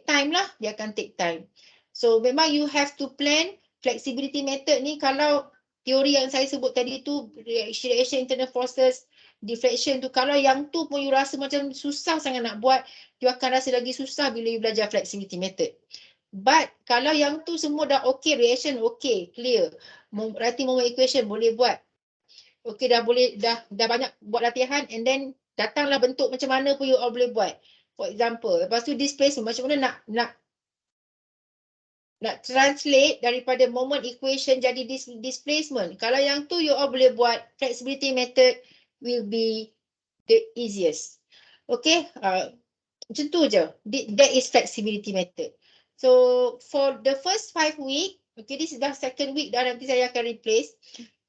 time lah, dia akan take time. So memang you have to plan. Flexibility method ni, kalau teori yang saya sebut tadi tu, reaction internal forces, deflection tu, kalau yang tu pun you rasa macam susah sangat nak buat, you akan rasa lagi susah bila you belajar flexibility method. But kalau yang tu semua dah okay, reaction okay, clear, writing moment equation boleh buat, okay, dah banyak buat latihan, and then datanglah bentuk macam mana pun you all boleh buat. For example, lepas tu displacement, macam mana nak translate daripada moment equation jadi displacement. Kalau yang tu you all boleh buat, flexibility method will be the easiest. Okay, macam tu je. That is flexibility method. So for the first 5 week, okay, this is the second week dah, nanti saya akan replace.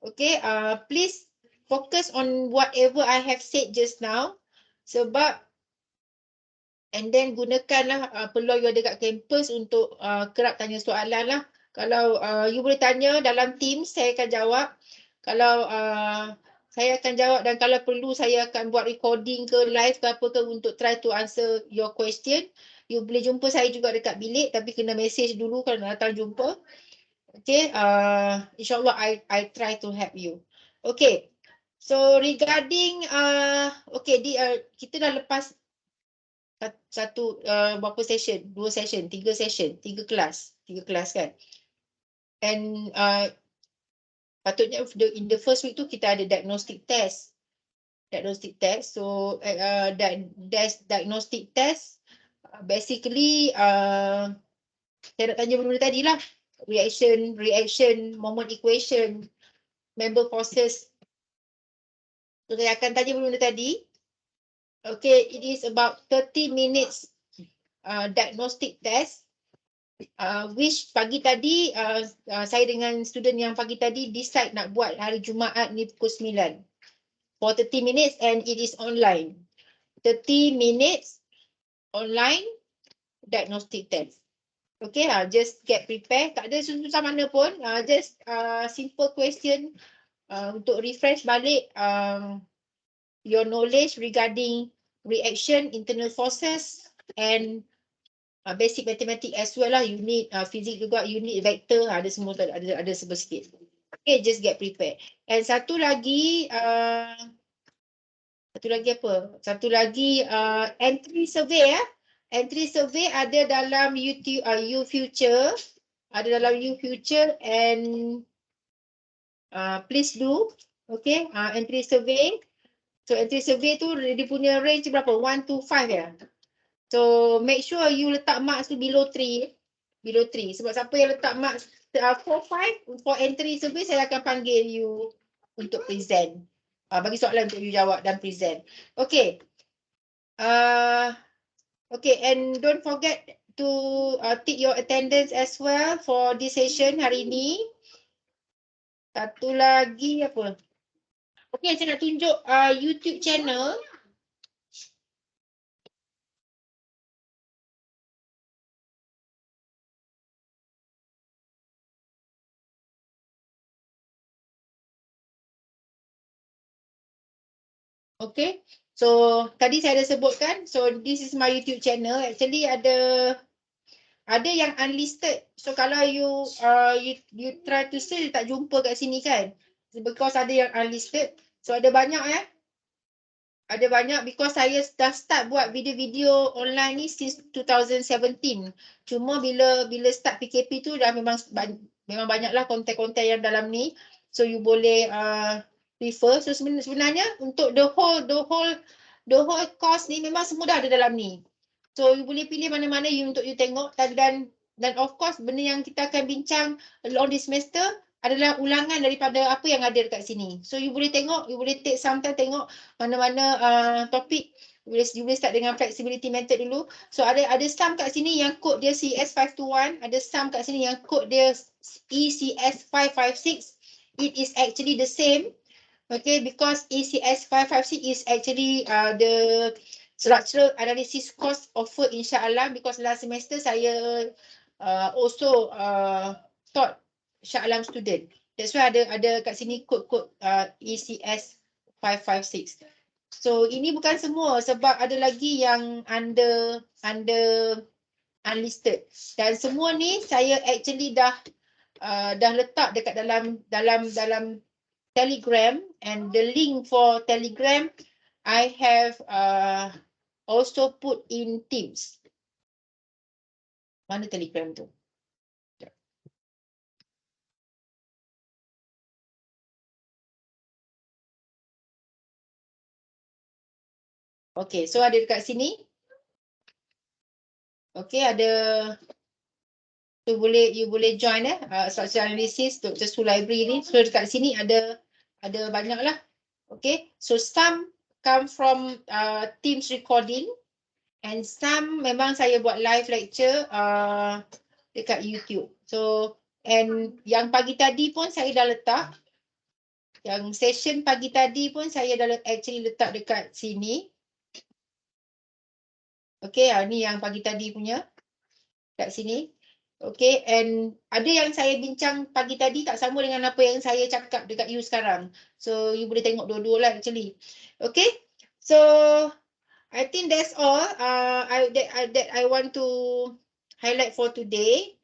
Okay, please focus on whatever I have said just now. Sebab and then gunakanlah peluang you ada kat kampus untuk kerap tanya soalan lah. Kalau you boleh tanya dalam Teams, saya akan jawab. Kalau saya akan jawab, dan kalau perlu saya akan buat recording ke live ke apa ke untuk try to answer your question. You boleh jumpa saya juga dekat bilik, tapi kena message dulu kalau nak datang jumpa. Okay, insyaAllah I try to help you. Okay, so regarding, okay, kita dah lepas berapa session? 2 session, 3 session, 3 kelas kan. And patutnya in the first week tu kita ada diagnostic test. So diagnostic test basically saya nak tanya benda tadi lah. Reaction, moment equation, member forces. So saya akan tanya benda tadi. Okay, it is about 30 minutes diagnostic test, which pagi tadi saya dengan student yang pagi tadi decide nak buat hari Jumaat ni pukul 9 for 30 minutes, and it is online. 30 minutes online diagnostic test. Okay, just get prepared. Tak ada susah mana pun, just simple question untuk refresh balik your knowledge regarding reaction, internal forces, and basic mathematics as well lah. You need physics juga, you need vector, ada semua, ada sebut sikit. Okay, just get prepared. And satu lagi apa? Satu lagi entry survey. Entry survey ada dalam YouTube, U Future. ada dalam you future, and please do. Okay, entry survey. So entry survey tu dia punya range berapa? 1 to 5 ya. So make sure you letak marks tu below 3. Below 3. Sebab siapa yang letak marks 4, 5 for entry survey, saya akan panggil you untuk present. Bagi soalan untuk you jawab dan present. Okay. Okay, and don't forget to tick your attendance as well for this session hari ini. Satu lagi apa? Okay, saya nak tunjuk YouTube channel. Okay, so tadi saya ada sebutkan, so this is my YouTube channel. Actually ada yang unlisted. So kalau you try to search, tak jumpa kat sini kan? Because ada yang unlisted. So ada banyak Ada banyak because saya dah start buat video-video online ni since 2017. Cuma bila start PKP tu dah memang banyaklah konten-konten yang dalam ni. So you boleh refer. So sebenarnya untuk the whole course ni memang semua dah ada dalam ni. So you boleh pilih mana-mana untuk you tengok, dan of course benda yang kita akan bincang along this semester adalah ulangan daripada apa yang ada dekat sini. So you boleh tengok, you boleh take some time tengok mana-mana topik. You boleh start dengan flexibility method dulu. So ada some kat sini yang kod dia CS521, ada some kat sini yang kod dia ECS556. It is actually the same. Okay, because ECS556 is actually the structural analysis course offer insyaAllah, because last semester saya also taught Shah Alam student. That's why ada kat sini kod ECS 556. So ini bukan semua, sebab ada lagi yang under unlisted. Dan semua ni saya actually dah letak dekat dalam Telegram, and the link for Telegram I have also put in Teams. Mana Telegram tu? Okay, so ada dekat sini. Okay, ada. So you boleh join structural analysis Dr. Su library ni. So dekat sini ada banyak lah. Okay, so some come from Teams recording, and some memang saya buat live lecture dekat YouTube. So, and yang pagi tadi pun saya dah letak. Yang session pagi tadi pun saya dah actually letak dekat sini. Okay, ni yang pagi tadi punya. Kat sini. Okay, and ada yang saya bincang pagi tadi tak sama dengan apa yang saya cakap dekat you sekarang. So, you boleh tengok dua-dua lah actually. Okay, so I think that's all that I want to highlight for today.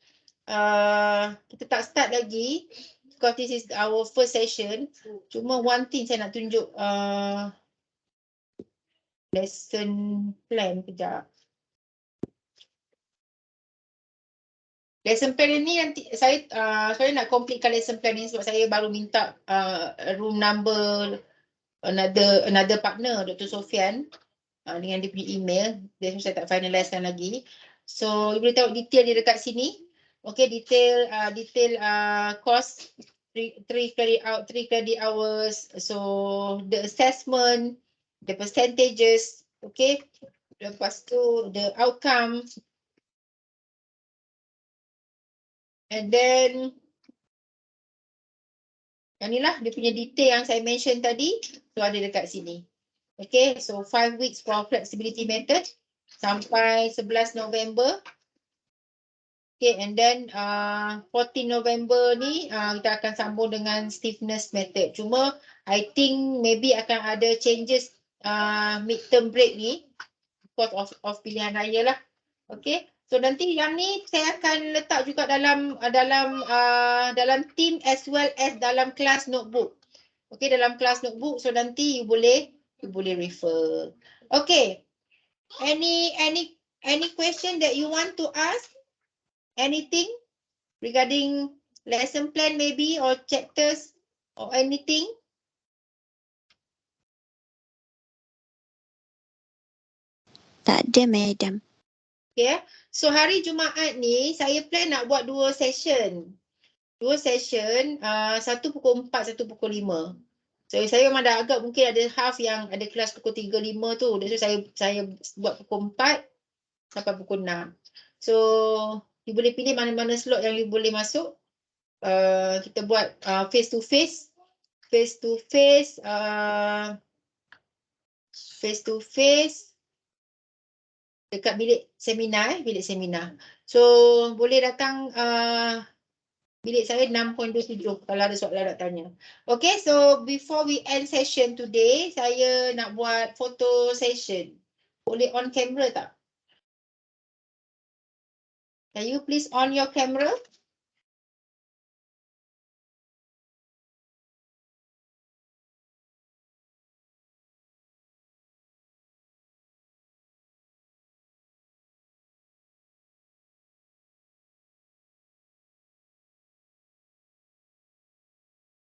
Kita tak start lagi because this is our first session. Cuma one thing saya nak tunjuk lesson plan kejap. Lesson plan ni nanti saya nak completekan lesson plan ni sebab saya baru minta room number another partner, Dr. Sofian, dengan dia punya email. Dia saya tak finalisekan lagi. So you boleh tengok detail dia dekat sini. Okay, detail course 3 credit hours. So the assessment, the percentages, okay. Lepas tu the outcome. And then yang ni lah dia punya detail yang saya mention tadi. So ada dekat sini. Okay, so 5 weeks for flexibility method sampai 11 November. Okay, and then 14 November ni kita akan sambung dengan stiffness method. Cuma I think maybe akan ada changes midterm break ni because of pilihan raya lah. Okay, so nanti yang ni saya akan letak juga dalam team as well as dalam class notebook. Okay, dalam class notebook, so nanti you boleh refer. Okay, any question that you want to ask? Anything? regarding lesson plan maybe or chapters or anything? Tak ada, Madam. Okay. So hari Jumaat ni saya plan nak buat 2 session. 2 session, satu pukul 4, satu pukul 5. So saya memang dah agak mungkin ada half yang ada kelas pukul 3, 5 tu. So saya buat pukul 4 sampai pukul 6. So you boleh pilih mana-mana slot yang you boleh masuk. Kita buat face to face. Face to face. Face to face. Dekat bilik seminar, bilik seminar. So boleh datang bilik saya 6.27 kalau ada soalan nak tanya. Okay, so before we end session today, saya nak buat photo session. Boleh on camera tak? Can you please on your camera?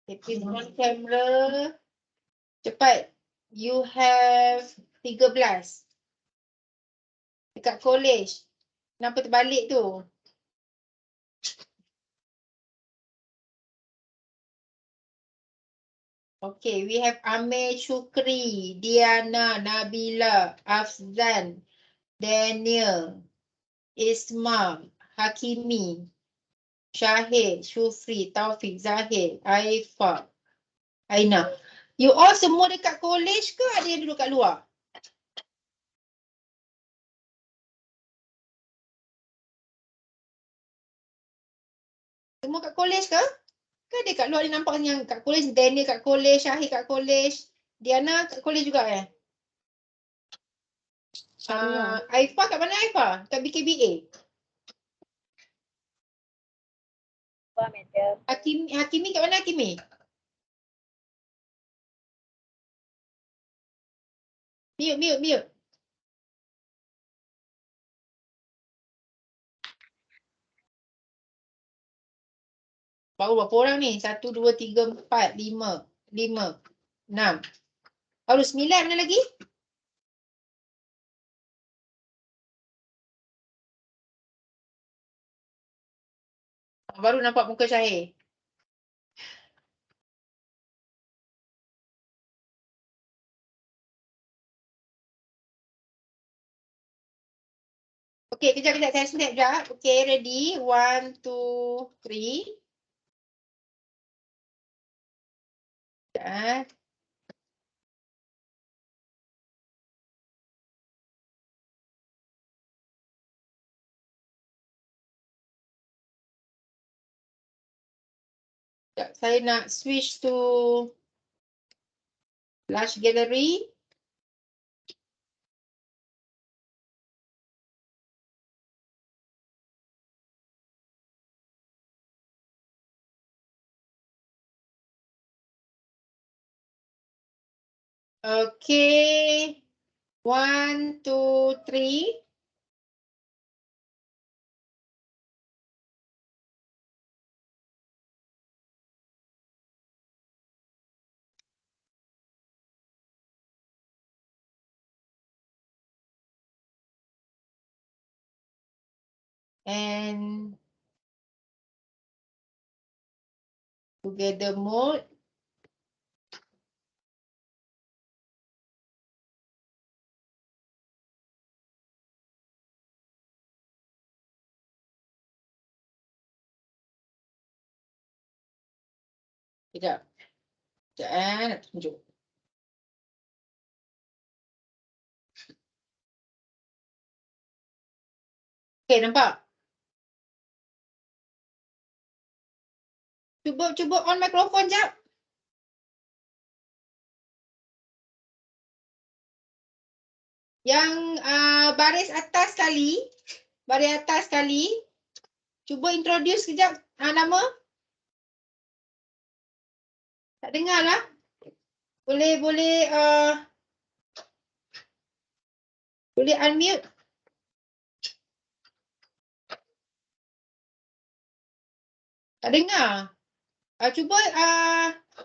Okay, please on camera. Cepat. You have 13. Dekat college. Kenapa terbalik tu? Okay, we have Amir Shukri, Diana, Nabila, Afzan, Daniel, Isma, Hakimi, Syahid, Syufri, Taufik, Zahid, Aifa, Aina. You all semua dekat college ke ada yang duduk kat luar? Semua kat college ke? Ke ada kat luar ni nampak yang kat college, Daniel kat college, Syahid kat college, Diana kat college juga eh? Aifa kat mana Aifa? Kat BKBA? Hakimi kat mana Hakimi? Mute. Baru berapa orang ni? 1, 2, 3, 4, 5, 6. Baru 9 mana lagi? Baru nampak muka Syahir. Okay, kejap. Saya snap sekejap. Okay, ready? 1, 2, 3. Sekejap. Saya nak switch to large gallery. Okay. 1, 2, 3. And together mode. Sekejap. Nak tunjuk. Okay, nampak? Cuba on mikrofon jap. Yang baris atas sekali. Cuba introduce sekejap nama. Tak dengar lah. Boleh unmute. Tak dengar. Cuba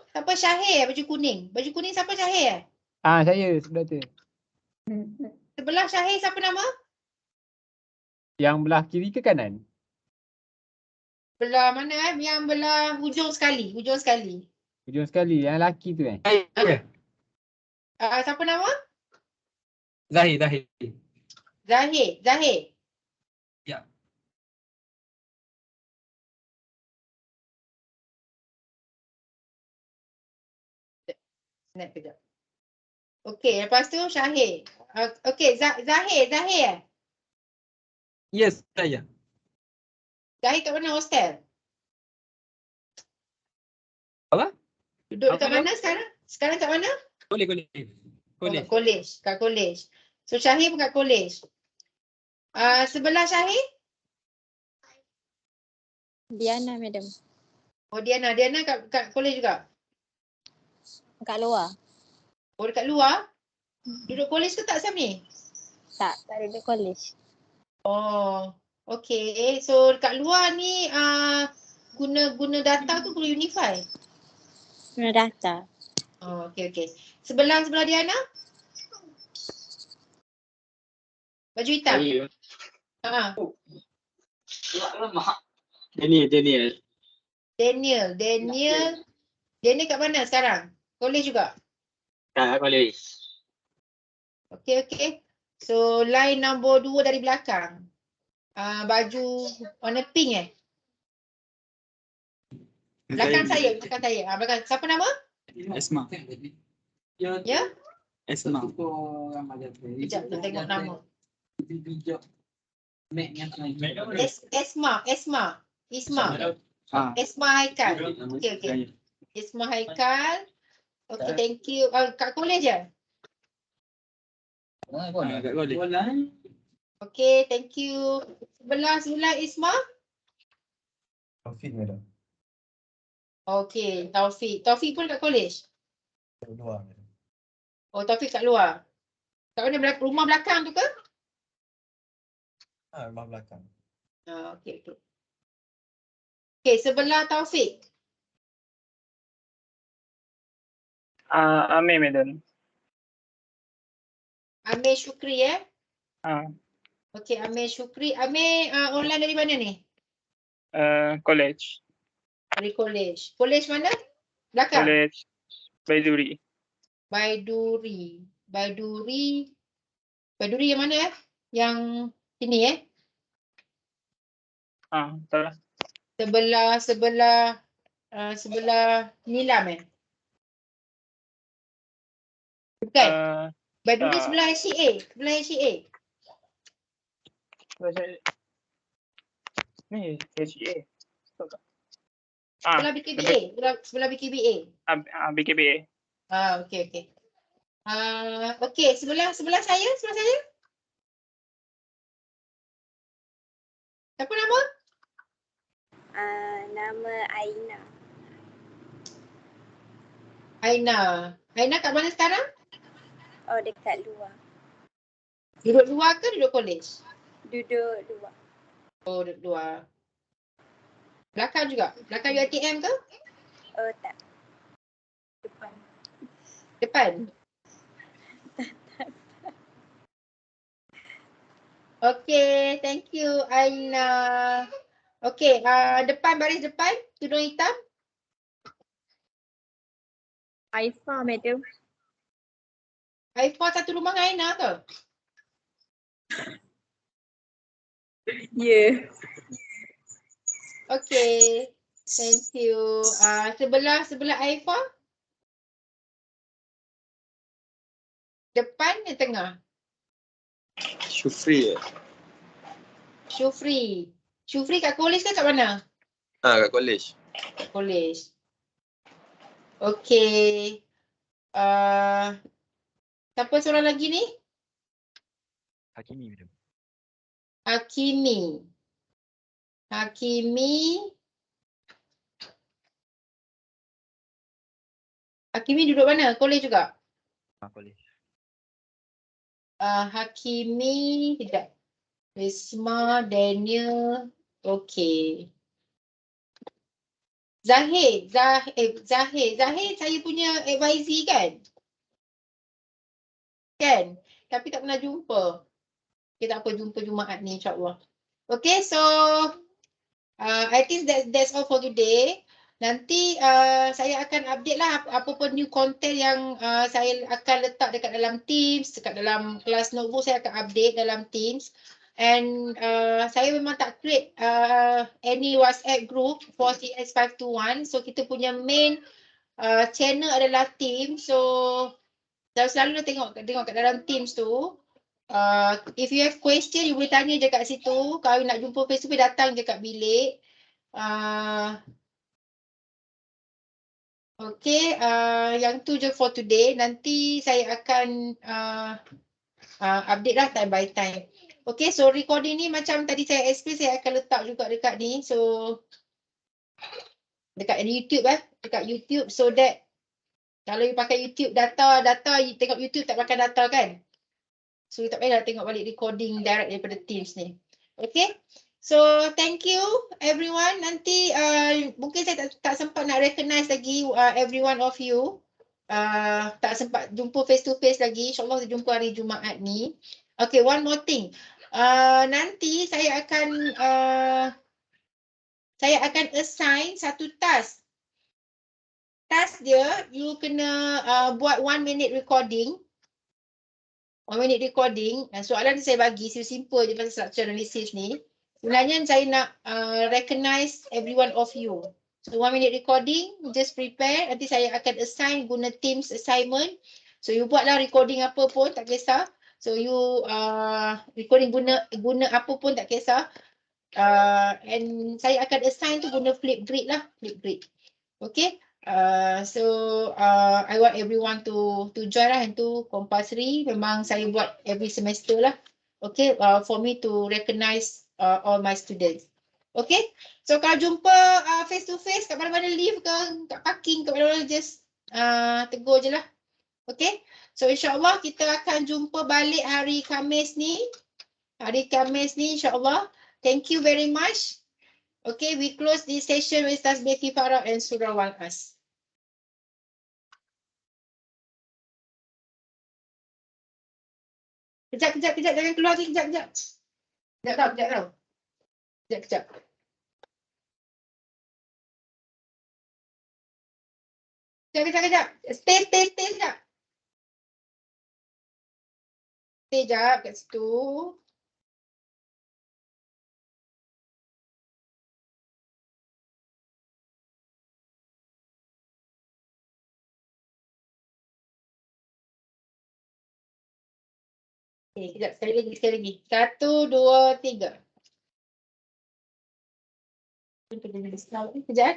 siapa Syahir baju kuning? Baju kuning siapa Syahir? Saya sebelah tu. Sebelah Syahir siapa nama? Yang belah kiri ke kanan? Belah mana Yang belah hujung sekali. Hujung sekali. Hujung sekali, yang lelaki tu kan? Siapa nama? Zahir. Zahir. Ya. Nak kejap. Okey, lepas tu Syahir. Okey, Zahir. Yes, saya. Zahir kat mana hostel? Apa? Duduk dekat Apa mana sekarang? Sekarang kat mana? Kolej. Kat college. So Syahir pun kat college. Sebelah Syahir? Diana, madam. Oh Diana kat college juga? Kat luar. Oh dekat luar? Duduk college ke tak Sam ni? Tak duduk college. Oh, okay. So dekat luar ni guna data tu guna Unify? Guna data. Oh, okay. Sebelah Diana? Baju hitam? Ha. Daniel kat mana sekarang? College juga? Kolej. Okay. So line nombor 2 dari belakang. Baju warna pink Belakang saya. Belakang. Siapa nama? Esma. Ya? Esma. Sekejap, nak tengok nama. Isma Haikal. Okay. Isma Haikal. Okay, thank you. Kat college je? Kat kolej. Okay, thank you. Sebelah Isma? Taufik madam. Okay, Taufik pun kat college? Luar madam. Oh, Taufik kat luar. Kat mana? Rumah belakang tu ke? Rumah belakang. Okay. Okay, sebelah Taufik. Amir, madam. Amir Syukri Ah, Okay, Amir Syukri. Amir online dari mana ni? college. Dari college. College mana? Belakang? College Baiduri. Baiduri yang mana Yang sini Betul lah. Sebelah Nilam Bukan? Baiduri tak. sebelah HCA. Ni HCA. Betul tak? Sebelah BKBA. Sebelah BKBA. BKBA. Okay. Okay, sebelah saya. Siapa nama? Nama Aina. Aina kat mana sekarang? Oh, dekat luar. Duduk luar ke duduk college? Duduk luar. Oh, duduk luar. Belakang juga? Belakang UiTM ke? Oh, tak. Depan? Okay, thank you Aina. Okay, baris depan, tudung hitam. Aifa, madam. Aifa satu rumah dengan Aina ke? Ya. Okay, thank you. Sebelah Aifa? Depan dan tengah? Syufri. Syufri kat college ke kat mana? Kat kolej. College. Okay. Siapa seorang lagi ni? Hakimi madam. Hakimi duduk mana? College juga? Kolej. Hakimi, tidak. Isma, Daniel. Okay. Zahid saya punya advisee kan? Kan? Tapi tak pernah jumpa. Okay, tak apa, jumpa Jumaat ni insyaAllah. Okay, so I think that's all for today. Nanti saya akan update lah apa pun new content yang saya akan letak dekat dalam Teams, dekat dalam kelas notebook saya akan update dalam Teams. And saya memang tak create any WhatsApp group for CS521. So kita punya main channel adalah Teams. So selalu tengok kat dalam Teams tu. If you have question, you boleh tanya je kat situ. Kalau nak jumpa face to face, datang je kat bilik. Okay, yang tu je for today. Nanti saya akan update lah time by time. Okay, so recording ni macam tadi saya explain, saya akan letak juga dekat ni. So, dekat YouTube dekat YouTube, so that kalau you pakai YouTube data, you tengok YouTube tak pakai data kan? So, you tak payah tengok balik recording direct daripada Teams ni. Okay, so thank you everyone. Nanti mungkin saya tak sempat nak recognize lagi every one of you. Tak sempat jumpa face to face lagi. InsyaAllah kita jumpa hari Jumaat ni. Okay, one more thing. Nanti saya akan assign satu task. Task dia, you kena buat 1 minute recording. 1 minute recording. Soalan yang saya bagi, simple je pasal structure analysis ni. Sebenarnya saya nak recognize every one of you. So 1 minute recording, just prepare. Nanti saya akan assign guna Teams assignment. So you buatlah recording apa pun, tak kisah. So you recording guna apa pun tak kisah. And saya akan assign tu guna flip grid lah, flip grid. Okay. So I want everyone to join lah, and tu compulsory. Memang saya buat every semester lah. Okay, for me to recognize all my students. Okay, so kalau jumpa face to face kat mana-mana lift ke, kat parking, kat mana-mana, just tegur je lah. Okay, so insyaAllah kita akan jumpa balik hari Khamis ni. Hari Khamis ni insyaAllah. Thank you very much. Okay, we close this session with Tasbih Kifarah and Surah Wal-As. Kejap, jangan keluar lagi, kejap. Kejap tau. Kejap. Kejap. Stay sekejap. Stay sekejap kat situ. Okay, kejap. Sekali lagi. 1, 2, 3. Kejap.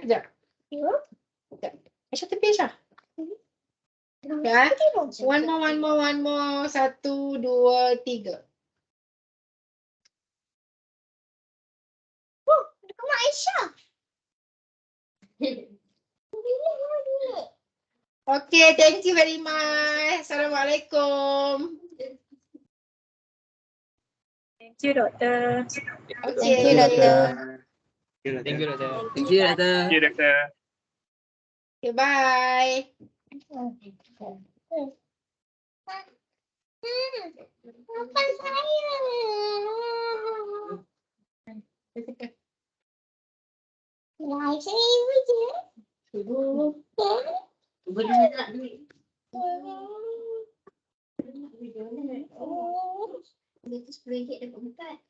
Aisyah tepi Aisyah. Ya. One more. 1, 2, 3. Mak Aisyah. Okay, thank you very much. Assalamualaikum. Thank you, Doktor. Okay. Thank you, Doktor. Thank you, Doktor. Thank you, Doktor. Okay, bye. Makan saya. Wah, saya ibu je. Ibu. Ibu dah tak duit. Dia tu RM10 dapat makan.